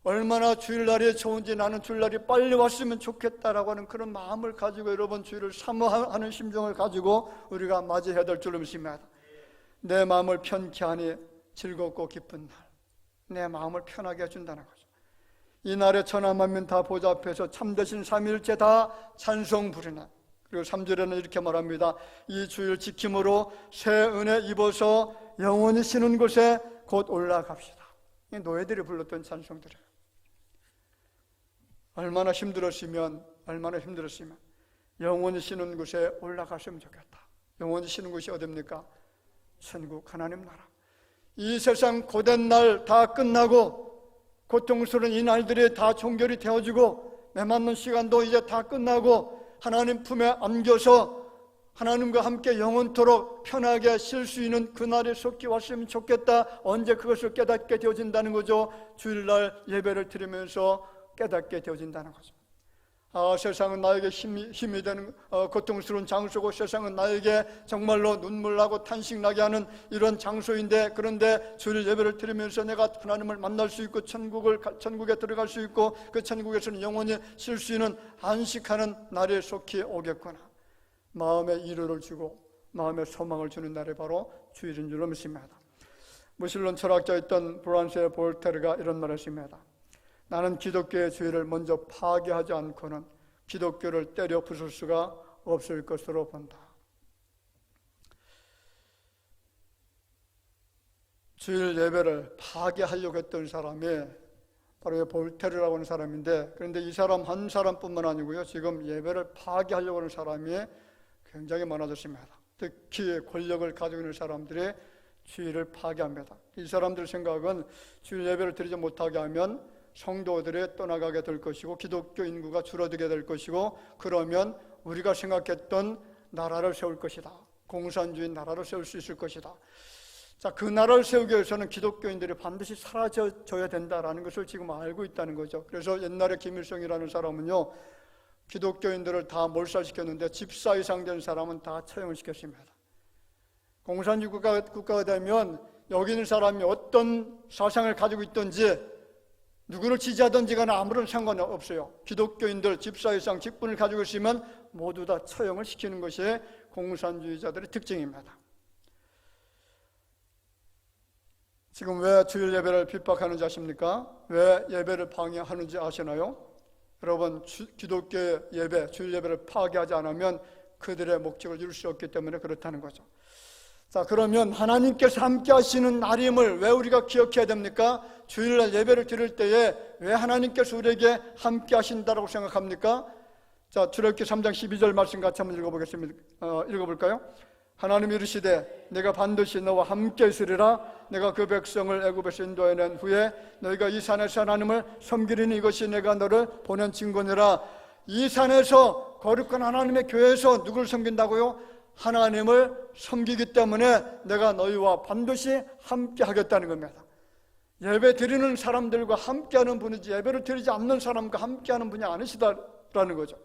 얼마나 주일날이 좋은지, 나는 주일날이 빨리 왔으면 좋겠다라고 하는 그런 마음을 가지고 여러분 주일을 사모하는 심정을 가지고 우리가 맞이해야 될 줄로 믿습니다. 내 마음을 편케 하니 즐겁고 기쁜 날, 내 마음을 편하게 해준다는 거죠. 이 날에 천하만민 다 보좌 앞에서 참되신 삼위일체 다 찬송 부르나. 그리고 3절에는 이렇게 말합니다. 이 주일 지킴으로 새 은혜 입어서 영원히 쉬는 곳에 곧 올라갑시다. 이 노예들이 불렀던 찬송들이에요. 얼마나 힘들었으면 영원히 쉬는 곳에 올라갔으면 좋겠다. 영원히 쉬는 곳이 어딥니까? 천국, 하나님 나라. 이 세상 고된 날 다 끝나고, 고통스러운 이 날들이 다 종결이 되어지고, 매맞는 시간도 이제 다 끝나고, 하나님 품에 안겨서 하나님과 함께 영원토록 편하게 쉴 수 있는 그날이 속히 왔으면 좋겠다. 언제 그것을 깨닫게 되어진다는 거죠? 주일날 예배를 드리면서 깨닫게 되어진다는 거죠. 세상은 나에게 힘이 되는 고통스러운 장소고, 세상은 나에게 정말로 눈물나고 탄식나게 하는 이런 장소인데, 그런데 주일 예배를 드리면서 내가 하나님을 만날 수 있고 천국에 들어갈 수 있고, 그 천국에서는 영원히 쉴 수 있는 안식하는 날이 속히 오겠구나. 마음에 위로를 주고 마음에 소망을 주는 날이 바로 주일인 줄로 믿습니다. 무신론 철학자였던 프랑스의 볼테르가 이런 말을 했습니다. 나는 기독교의 주의를 먼저 파괴하지 않고는 기독교를 때려 부술 수가 없을 것으로 본다. 주일 예배를 파괴하려고 했던 사람이 바로 볼테르라고 하는 사람인데, 그런데 이 사람 한 사람뿐만 아니고요, 지금 예배를 파괴하려고 하는 사람이 굉장히 많아졌습니다. 특히 권력을 가지고 있는 사람들이 주일을 파괴합니다. 이 사람들 생각은 주일 예배를 드리지 못하게 하면 성도들이 떠나가게 될 것이고, 기독교 인구가 줄어들게 될 것이고, 그러면 우리가 생각했던 나라를 세울 것이다. 공산주의 나라를 세울 수 있을 것이다. 자, 그 나라를 세우기 위해서는 기독교인들이 반드시 사라져야 된다라는 것을 지금 알고 있다는 거죠. 그래서 옛날에 김일성이라는 사람은요, 기독교인들을 다 몰살시켰는데 집사 이상 된 사람은 다 처형을 시켰습니다. 공산주의 국가가 되면 여기 있는 사람이 어떤 사상을 가지고 있든지, 누구를 지지하든지 간에 아무런 상관이 없어요. 기독교인들 집사 이상 직분을 가지고 있으면 모두 다 처형을 시키는 것이 공산주의자들의 특징입니다. 지금 왜 주일 예배를 핍박하는지 아십니까? 왜 예배를 방해하는지 아시나요? 여러분, 기독교 예배, 주일 예배를 파괴하지 않으면 그들의 목적을 이룰 수 없기 때문에 그렇다는 거죠. 자, 그러면 하나님께서 함께 하시는 날임을 왜 우리가 기억해야 됩니까? 주일날 예배를 드릴 때에 왜 하나님께서 우리에게 함께 하신다라고 생각합니까? 자, 출애굽기 3장 12절 말씀 같이 한번 읽어볼까요? 하나님이 이르시되 내가 반드시 너와 함께 있으리라. 내가 그 백성을 애굽에서 인도해낸 후에 너희가 이 산에서 하나님을 섬기리니 이것이 내가 너를 보낸 증거니라. 이 산에서 거룩한 하나님의 교회에서 누구를 섬긴다고요? 하나님을 섬기기 때문에 내가 너희와 반드시 함께 하겠다는 겁니다. 예배 드리는 사람들과 함께하는 분이지 예배를 드리지 않는 사람과 함께하는 분이 아니시다라는 거죠.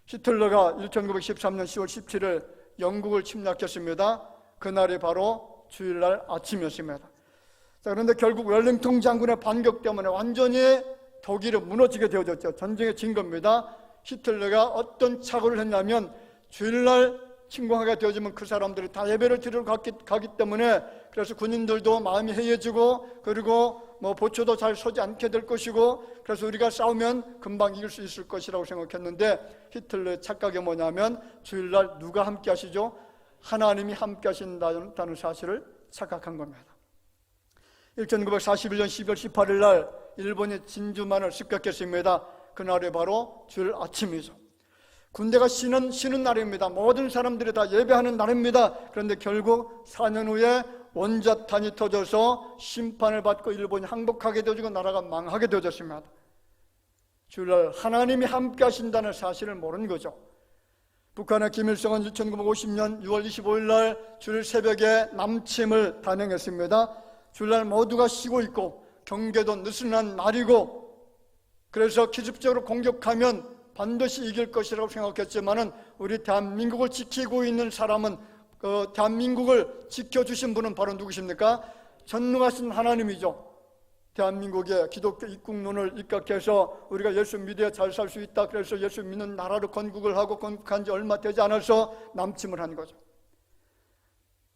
히틀러가 1913년 10월 17일 영국을 침략했습니다. 그날이 바로 주일날 아침이었습니다. 자, 그런데 결국 웰링턴 장군의 반격 때문에 완전히 독일이 무너지게 되어졌죠. 전쟁에 진 겁니다. 히틀러가 어떤 착오를 했냐면 주일날 침공하게 되어지면 그 사람들이 다 예배를 드리러 가기 때문에 그래서 군인들도 마음이 해이해지고 그리고 보초도 잘 서지 않게 될 것이고 그래서 우리가 싸우면 금방 이길 수 있을 것이라고 생각했는데 히틀러의 착각이 뭐냐면 주일날 누가 함께 하시죠? 하나님이 함께 하신다는 사실을 착각한 겁니다. 1941년 12월 18일 날 일본이 진주만을 습격했습니다. 그날이 바로 주일 아침이죠. 군대가 쉬는 날입니다. 모든 사람들이 다 예배하는 날입니다. 그런데 결국 4년 후에 원자탄이 터져서 심판을 받고 일본이 항복하게 되어지고 나라가 망하게 되어졌습니다. 주일날 하나님이 함께 하신다는 사실을 모르는 거죠. 북한의 김일성은 1950년 6월 25일 날 주일 새벽에 남침을 단행했습니다. 주일날 모두가 쉬고 있고 경계도 느슨한 날이고 그래서 기습적으로 공격하면 반드시 이길 것이라고 생각했지만은 우리 대한민국을 지키고 있는 사람은 그 대한민국을 지켜주신 분은 바로 누구십니까? 전능하신 하나님이죠. 대한민국의 기독교 입국론을 입각해서 우리가 예수 믿어야 잘 살 수 있다. 그래서 예수 믿는 나라로 건국을 하고 건국한 지 얼마 되지 않아서 남침을 한 거죠.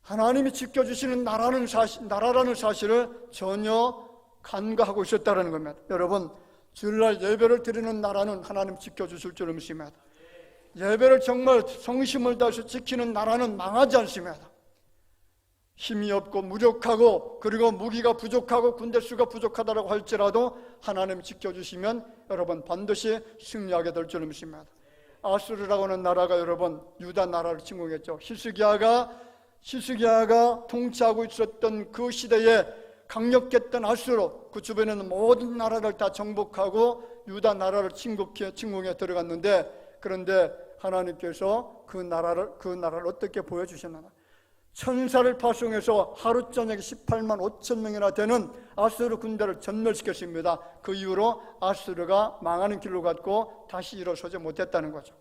하나님이 지켜주시는 나라라는 사실을 전혀 간과하고 있었다는 겁니다. 여러분, 주일날 예배를 드리는 나라는 하나님 지켜주실 줄 믿습니다. 예배를 정말 성심을 다해서 지키는 나라는 망하지 않습니다. 힘이 없고 무력하고 그리고 무기가 부족하고 군대 수가 부족하다고 할지라도 하나님 지켜주시면 여러분 반드시 승리하게 될 줄 믿습니다. 아수르라고 하는 나라가 여러분 유다 나라를 침공했죠. 히스기야가 통치하고 있었던 그 시대에 강력했던 아수르, 그 주변에 있는 모든 나라를 다 정복하고 유다 나라를 침공해 들어갔는데 그런데 하나님께서 그 나라를 어떻게 보여주셨나? 천사를 파송해서 하루 저녁에 18만 5천 명이나 되는 아수르 군대를 전멸시켰습니다. 그 이후로 아수르가 망하는 길로 갔고 다시 일어서지 못했다는 거죠.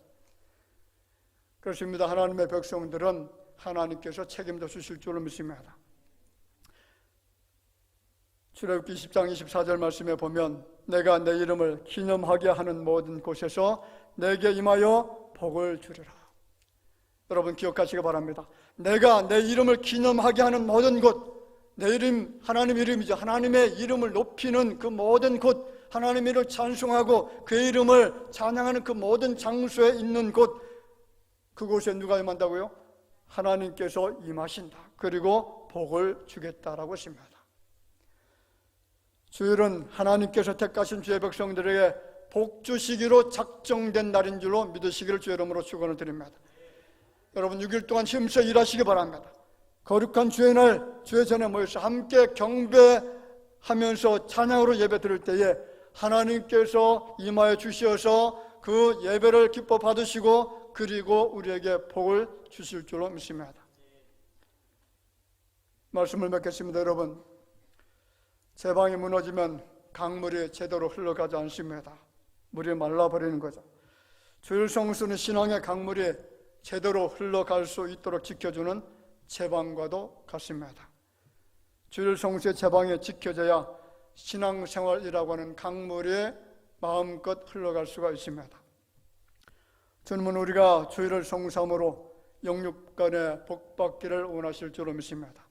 그렇습니다. 하나님의 백성들은 하나님께서 책임져 주실 줄을 믿습니다. 출애굽기 20장 24절 말씀에 보면 내가 내 이름을 기념하게 하는 모든 곳에서 내게 임하여 복을 주리라. 여러분 기억하시기 바랍니다. 내가 내 이름을 기념하게 하는 모든 곳, 내 이름 하나님 이름이죠. 하나님의 이름을 높이는 그 모든 곳, 하나님의 이름을 찬송하고 그의 이름을 찬양하는 그 모든 장소에 있는 곳, 그곳에 누가 임한다고요? 하나님께서 임하신다. 그리고 복을 주겠다라고 했습니다. 주일은 하나님께서 택하신 주의 백성들에게 복 주시기로 작정된 날인 줄로 믿으시기를 주의 이름으로 축원을 드립니다. 여러분 6일 동안 힘써 일하시기 바랍니다. 거룩한 주의 날 주의 전에 모여서 함께 경배하면서 찬양으로 예배 드릴 때에 하나님께서 임하여 주시어서 그 예배를 기뻐 받으시고 그리고 우리에게 복을 주실 줄로 믿습니다. 말씀을 맺겠습니다. 여러분, 제방이 무너지면 강물이 제대로 흘러가지 않습니다. 물이 말라버리는 거죠. 주일 성수는 신앙의 강물이 제대로 흘러갈 수 있도록 지켜주는 제방과도 같습니다. 주일 성수의 제방이 지켜져야 신앙생활이라고 하는 강물이 마음껏 흘러갈 수가 있습니다. 주님은 우리가 주일을 성삼으로 영육간에 복받기를 원하실 줄로 믿습니다.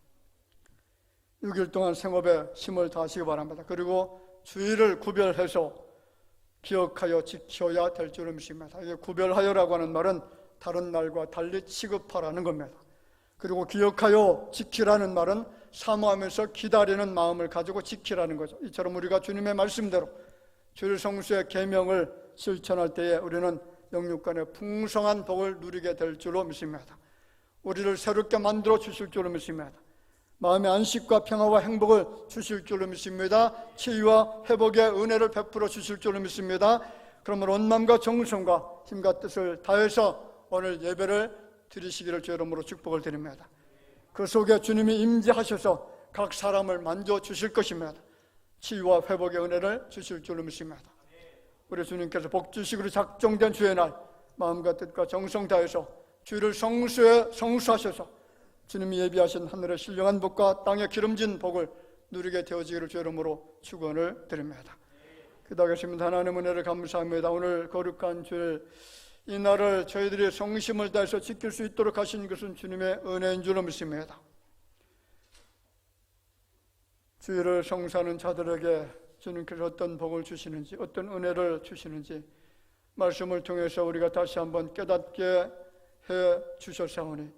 6일 동안 생업에 힘을 다하시기 바랍니다. 그리고 주일을 구별해서 기억하여 지켜야 될 줄을 믿습니다. 이게 구별하여라고 하는 말은 다른 날과 달리 취급하라는 겁니다. 그리고 기억하여 지키라는 말은 사모하면서 기다리는 마음을 가지고 지키라는 거죠. 이처럼 우리가 주님의 말씀대로 주일 성수의 계명을 실천할 때에 우리는 영육간의 풍성한 복을 누리게 될 줄로 믿습니다. 우리를 새롭게 만들어 주실 줄로 믿습니다. 마음의 안식과 평화와 행복을 주실 줄로 믿습니다. 치유와 회복의 은혜를 베풀어 주실 줄로 믿습니다. 그러면 온 마음과 정성과 힘과 뜻을 다해서 오늘 예배를 드리시기를 주 이름으로 축복을 드립니다. 그 속에 주님이 임재하셔서 각 사람을 만져주실 것입니다. 치유와 회복의 은혜를 주실 줄로 믿습니다. 우리 주님께서 복 주시기로 작정된 주의 날 마음과 뜻과 정성 다해서 주를 성수하셔서 주님이 예비하신 하늘의 신령한 복과 땅의 기름진 복을 누리게 되어지기를 주 이름으로 축원을 드립니다. 기도하겠습니다. 하나님의 은혜를 감사합니다. 오늘 거룩한 주일 이 날을 저희들이 성심을 다해서 지킬 수 있도록 하신 것은 주님의 은혜인 줄로 믿습니다. 주일을 성수하는 자들에게 주님께서 어떤 복을 주시는지, 어떤 은혜를 주시는지 말씀을 통해서 우리가 다시 한번 깨닫게 해 주셨사오니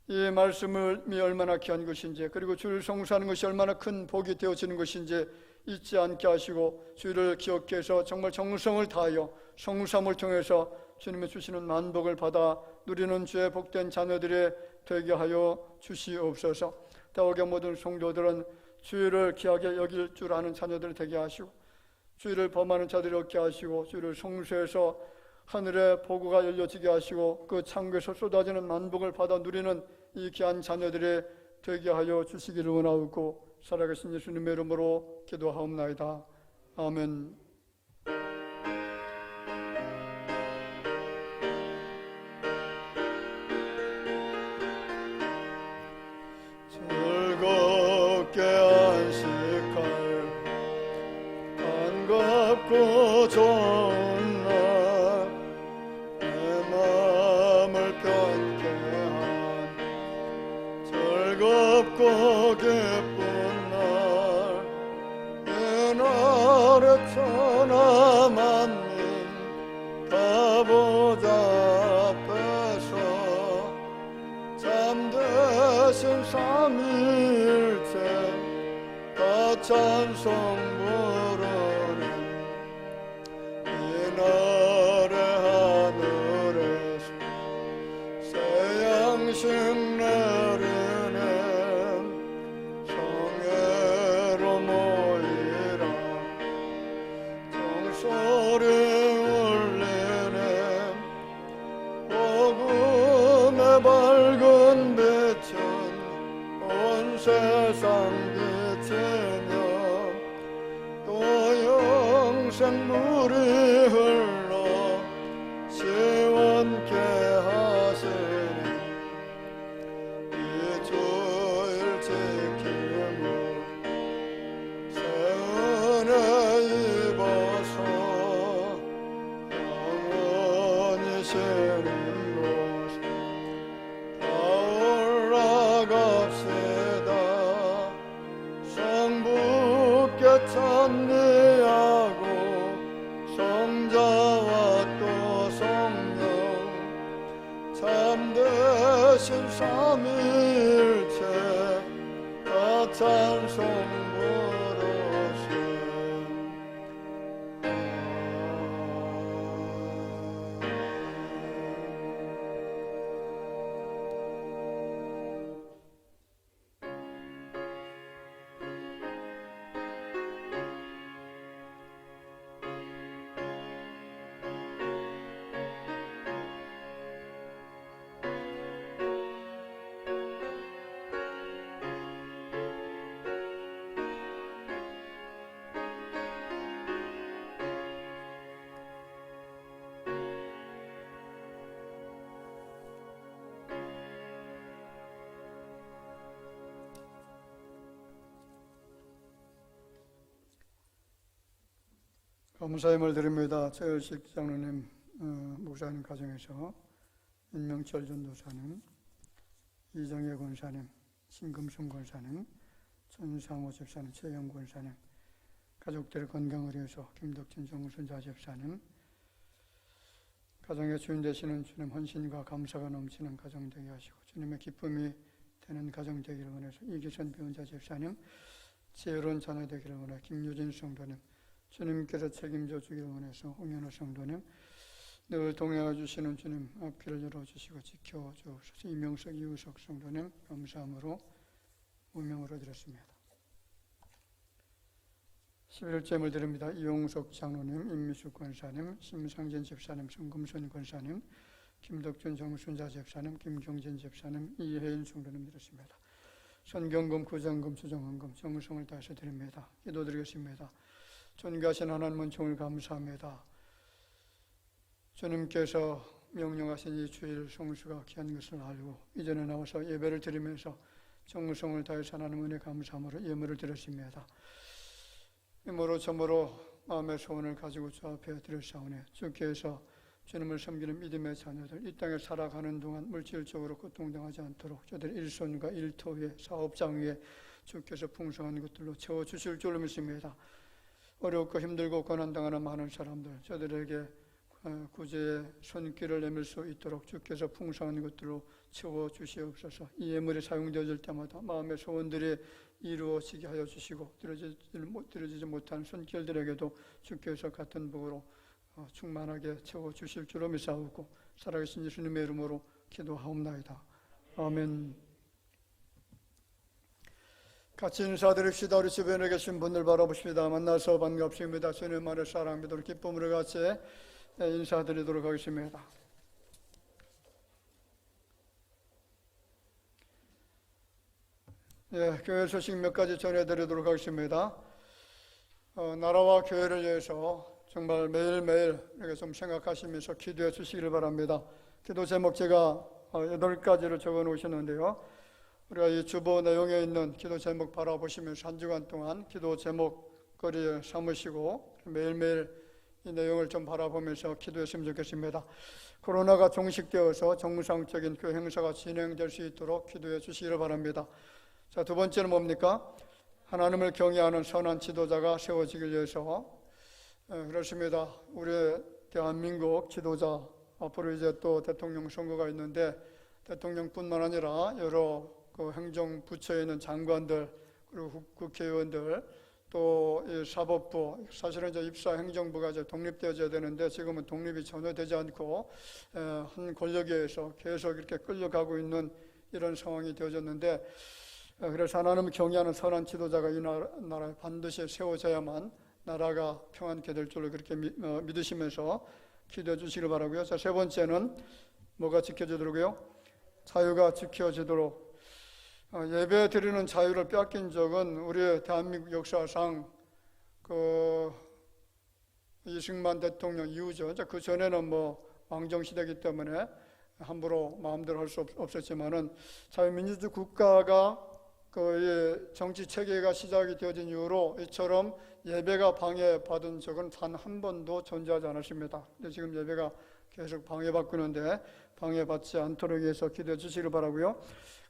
이 말씀이 얼마나 귀한 것인지, 그리고 주를 성수하는 것이 얼마나 큰 복이 되어지는 것인지 잊지 않게 하시고 주를 기억해서 정말 정성을 다하여 성수함을 통해서 주님이 주시는 만복을 받아 누리는 주의 복된 자녀들이 되게 하여 주시옵소서. 더욱의 모든 성도들은 주의를 귀하게 여길 줄 아는 자녀들 되게 하시고 주의를 범하는 자들이 없게 하시고 주의를 성수해서 하늘의 보고가 열려지게 하시고 그 창고에서 쏟아지는 만복을 받아 누리는 이 귀한 자녀들이 되게 하여 주시기를 원하옵고 살아계신 예수님의 이름으로 기도하옵나이다. 아멘. 즐겁게 안식할 반갑고 좋은 날, 내 마음을 편케 한 즐겁고 기쁜 날, 이 날에 천하 만민 다 보좌 앞에서 참되신 삼위일체 다 찬송 부르는 이날의 하늘에서 새 양식 내리는 성회로 모이라 종소리 울리는 복음의 밝은 빛은 온 세상 비치며 또 영생물이 흘러 시원케 하시니 이 주일 지킴을 새 은혜 입어서 영원히 쉬는 곳 올라갑시다. 성부께 찬미하고 성자와 또 성령 참되신 삼위일체 다 찬송 부르세. 감사의 드립니다. 최열식 장로님 목사님 가정에서 윤명철 전도사님, 이정혜 권사님, 신금순 권사님, 전상호 집사님, 최영 권사님, 가족들의 건강을 위해서 김덕진 정순자 집사님, 가정의 주인 되시는 주님 헌신과 감사가 넘치는 가정 되게 하시고 주님의 기쁨이 되는 가정 되기를 원해서 이기선 배운자 집사님, 지혜로운 자녀 되기를 원해 김유진 성도님, 주님께서 책임져 주기를 원해서 홍현호 성도님, 늘 동행해 주시는 주님 앞길을 열어주시고 지켜주옵소서. 이명석 이우석 성도님 감사함으로 무명으로 드렸습니다. 11일째물 드립니다. 이용석 장로님, 임미숙 권사님, 심상진 집사님, 성금순 권사님, 김덕준 정순자 집사님, 김경진 집사님, 이혜인 성도님 드렸습니다. 선경금, 구정금, 수정헌금 정성을 다해서 드립니다. 기도드리겠습니다. 존귀하신 하나님 은총을 감사합니다. 주님께서 명령하신 이 주일 성수가 귀한 것을 알고 이전에 나와서 예배를 드리면서 정성을 다해서 하나님 은혜 감사함으로 예물을 드렸습니다. 이모로 저모로 마음의 소원을 가지고 주 앞에 드렸사오니 주께서 주님을 섬기는 믿음의 자녀들 이 땅에 살아가는 동안 물질적으로 고통당하지 않도록 저들 일손과 일터 위에 사업장 위에 주께서 풍성한 것들로 채워주실 줄로 믿습니다. 어렵고 힘들고 고난당하는 많은 사람들 저들에게 구제의 손길을 내밀 수 있도록 주께서 풍성한 것들로 채워주시옵소서. 이 예물이 사용되어질 때마다 마음의 소원들이 이루어지게 하여 주시고 들어지지 못한 손길들에게도 주께서 같은 복으로 충만하게 채워주실 줄로 믿사오고 살아계신 예수님의 이름으로 기도하옵나이다. 아멘. 같이 인사드립시다. 우리 주변에 계신 분들 바라보십니다. 만나서 반갑습니다. 주님 안에 사랑하도록 기쁨으로 같이 인사드리도록 하겠습니다. 교회 소식 몇 가지 전해드리도록 하겠습니다. 나라와 교회를 위해서 정말 매일매일 이렇게 좀 생각하시면서 기도해 주시기를 바랍니다. 기도 제목 제가 8가지를 적어 놓으셨는데요. 우리가 이 주보 내용에 있는 기도 제목 바라보시면서 한 주간 동안 기도 제목거리에 삼으시고 매일매일 이 내용을 좀 바라보면서 기도했으면 좋겠습니다. 코로나가 종식되어서 정상적인 교회 행사가 진행될 수 있도록 기도해 주시기를 바랍니다. 자, 두 번째는 뭡니까? 하나님을 경외하는 선한 지도자가 세워지기 위해서 그렇습니다. 우리 대한민국 지도자 앞으로 이제 또 대통령 선거가 있는데 대통령뿐만 아니라 여러 그 행정부처에 있는 장관들 그리고 국회의원들 또 이 사법부 사실은 이제 입사 행정부가 이제 독립되어져야 되는데 지금은 독립이 전혀 되지 않고 한 권력에 의해서 계속 이렇게 끌려가고 있는 이런 상황이 되어졌는데 그래서 하나님을 경외하는 선한 지도자가 이 나라에 반드시 세워져야만 나라가 평안케 될 줄로 그렇게 믿으시면서 기도해 주시길 바라고요. 자, 세 번째는 뭐가 지켜지도록요? 자유가 지켜지도록. 예배 드리는 자유를 뺏긴 적은 우리 대한민국 역사상 이승만 대통령 이후죠. 그 전에는 왕정 시대이기 때문에 함부로 마음대로 할 수 없었지만은 자유민주주의 국가가 정치 체계가 시작이 되어진 이후로 이처럼 예배가 방해받은 적은 단 한 번도 존재하지 않았습니다. 근데 지금 예배가 계속 방해받고 있는데 방해받지 않도록 위해서 기도해 주시길 바라고요.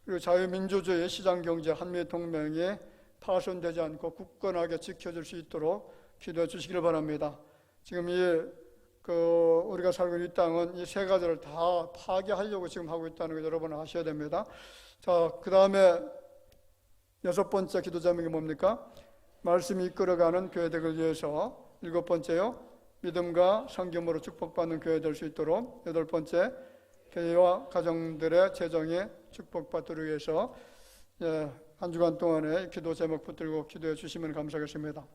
그리고 자유민주주의 시장경제 한미동맹이 파손되지 않고 굳건하게 지켜질 수 있도록 기도해 주시길 바랍니다. 지금 우리가 살고 있는 이 땅은 이 세 가지를 다 파괴하려고 지금 하고 있다는 걸 여러분 아셔야 됩니다. 자, 그 다음에 6번째 기도 제목이 뭡니까? 말씀이 이끌어가는 교회 되기 위해서. 7번째요. 믿음과 성경으로 축복받는 교회 될 수 있도록. 8번째. 교회와 가정들의 재정이 축복받도록 위해서 한 주간 동안에 기도 제목 붙들고 기도해 주시면 감사하겠습니다.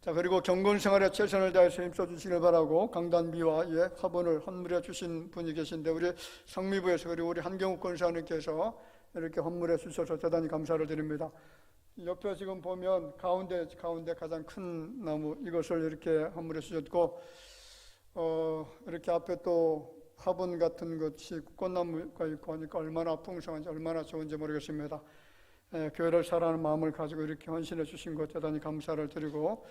자, 그리고 경건 생활에 최선을 다해서 힘써 주시길 바라고 강단비와 화분을 헌물해 주신 분이 계신데 우리 성미부에서 그리고 우리 한경욱 권사님께서 이렇게 헌물해 주셔서 대단히 감사를 드립니다. 옆에 지금 보면 가운데 가장 큰 나무 이것을 이렇게 헌물해 주셨고 이렇게 앞에 또 화분 같은 것이 꽃나무가 있고 하니까 얼마나 풍성한지 얼마나 좋은지 모르겠습니다. 교회를 사랑하는 마음을 가지고 이렇게 헌신해 주신 것 대단히 감사를 드리고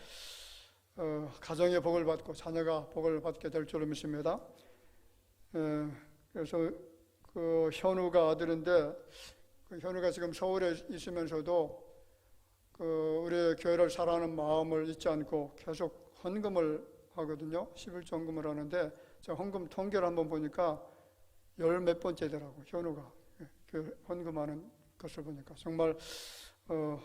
가정의 복을 받고 자녀가 복을 받게 될 줄로 믿습니다. 그래서 그 현우가 아들인데 그 현우가 지금 서울에 있으면서도 우리 교회를 사랑하는 마음을 잊지 않고 계속 헌금을 하거든요. 11조 헌금을 하는데 저 헌금 통계를 한번 보니까 열 몇 번째더라고, 현우가. 그 헌금하는 것을 보니까 정말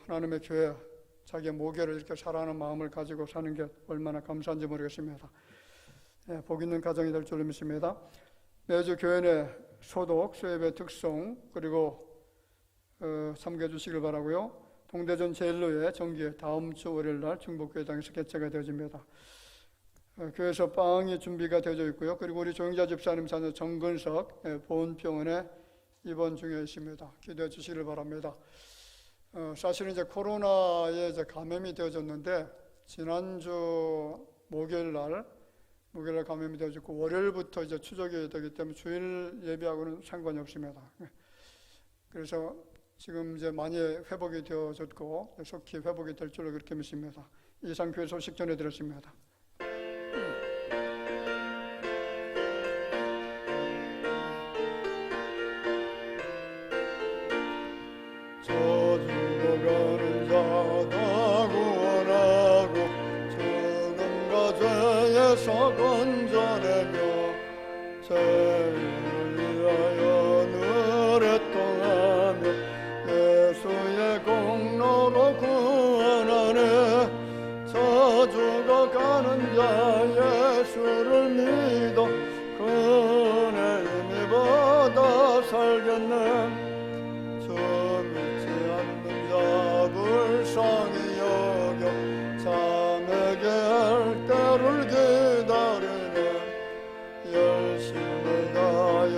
하나님의 교회, 자기의 모교를 이렇게 사랑하는 마음을 가지고 사는 게 얼마나 감사한지 모르겠습니다. 복 있는 가정이 될 줄로 믿습니다. 매주 교회 내 소독, 수협의 특송, 그리고 참고해 주시길 바라고요. 동대전 제1로의 정기회 다음 주 월요일날 중복교회당에서 개최가 되어집니다. 교회에서 빵이 준비가 되어 있고요. 그리고 우리 조영자 집사님 자녀 정근석 보훈병원에 입원 중에 있습니다. 기도해 주시길 바랍니다. 사실은 이제 코로나에 이제 감염이 되어졌는데 지난주 목요일날 감염이 되어졌고 월요일부터 이제 추적이 되기 때문에 주일 예배하고는 상관이 없습니다. 그래서 지금 이제 많이 회복이 되어졌고 속히 회복이 될 줄로 그렇게 믿습니다. 이상 교회 소식 전해드렸습니다. 저주가는 자다 구원하고 죽음과 죄에서 건져내며 죄인을 위하여 늘 애통하며 예수의 공로로 구원하네. 저주가 가는 자 예수를 믿어 그의 힘입어 살겠네. 불쌍히 여겨 자매게 할 때를 기다리네. 열심을 다하여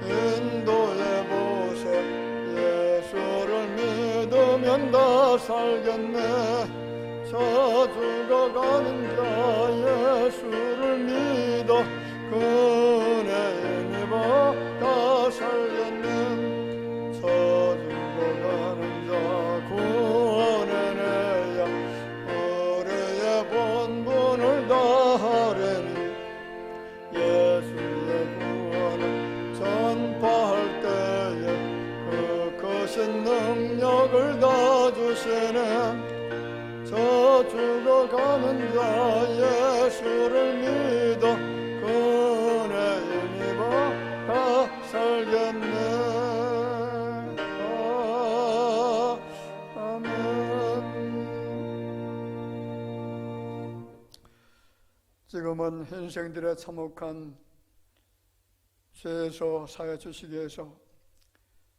인도해 보세. 예수를 믿으면 다 살겠네. 저주가 가는 자 예수를 믿어 그네 힘입어 다 살겠네. 저주가 가는 자 구원해내야 우리의 본분을 다하려니. 예수의 구원을 전파할 때에 그 크신 능력을 다 주시네. 저주가 가는 자 예수를 믿어 그네 힘입어 다 살겠네. 지금은 인생들의 참혹한 죄에서 사해 주시기 위해서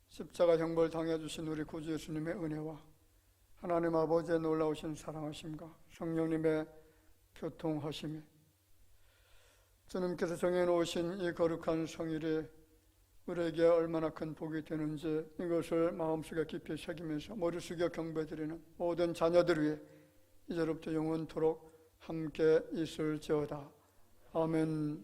십자가 형벌 당해주신 우리 구주 예수님의 은혜와 하나님 아버지의 놀라우신 사랑하심과 성령님의 교통하심이 주님께서 정해놓으신 이 거룩한 성일이 우리에게 얼마나 큰 복이 되는지 이것을 마음속에 깊이 새기면서 머리 숙여 경배드리는 모든 자녀들 위해 이제로부터 영원토록 함께 있을지어다. 아멘.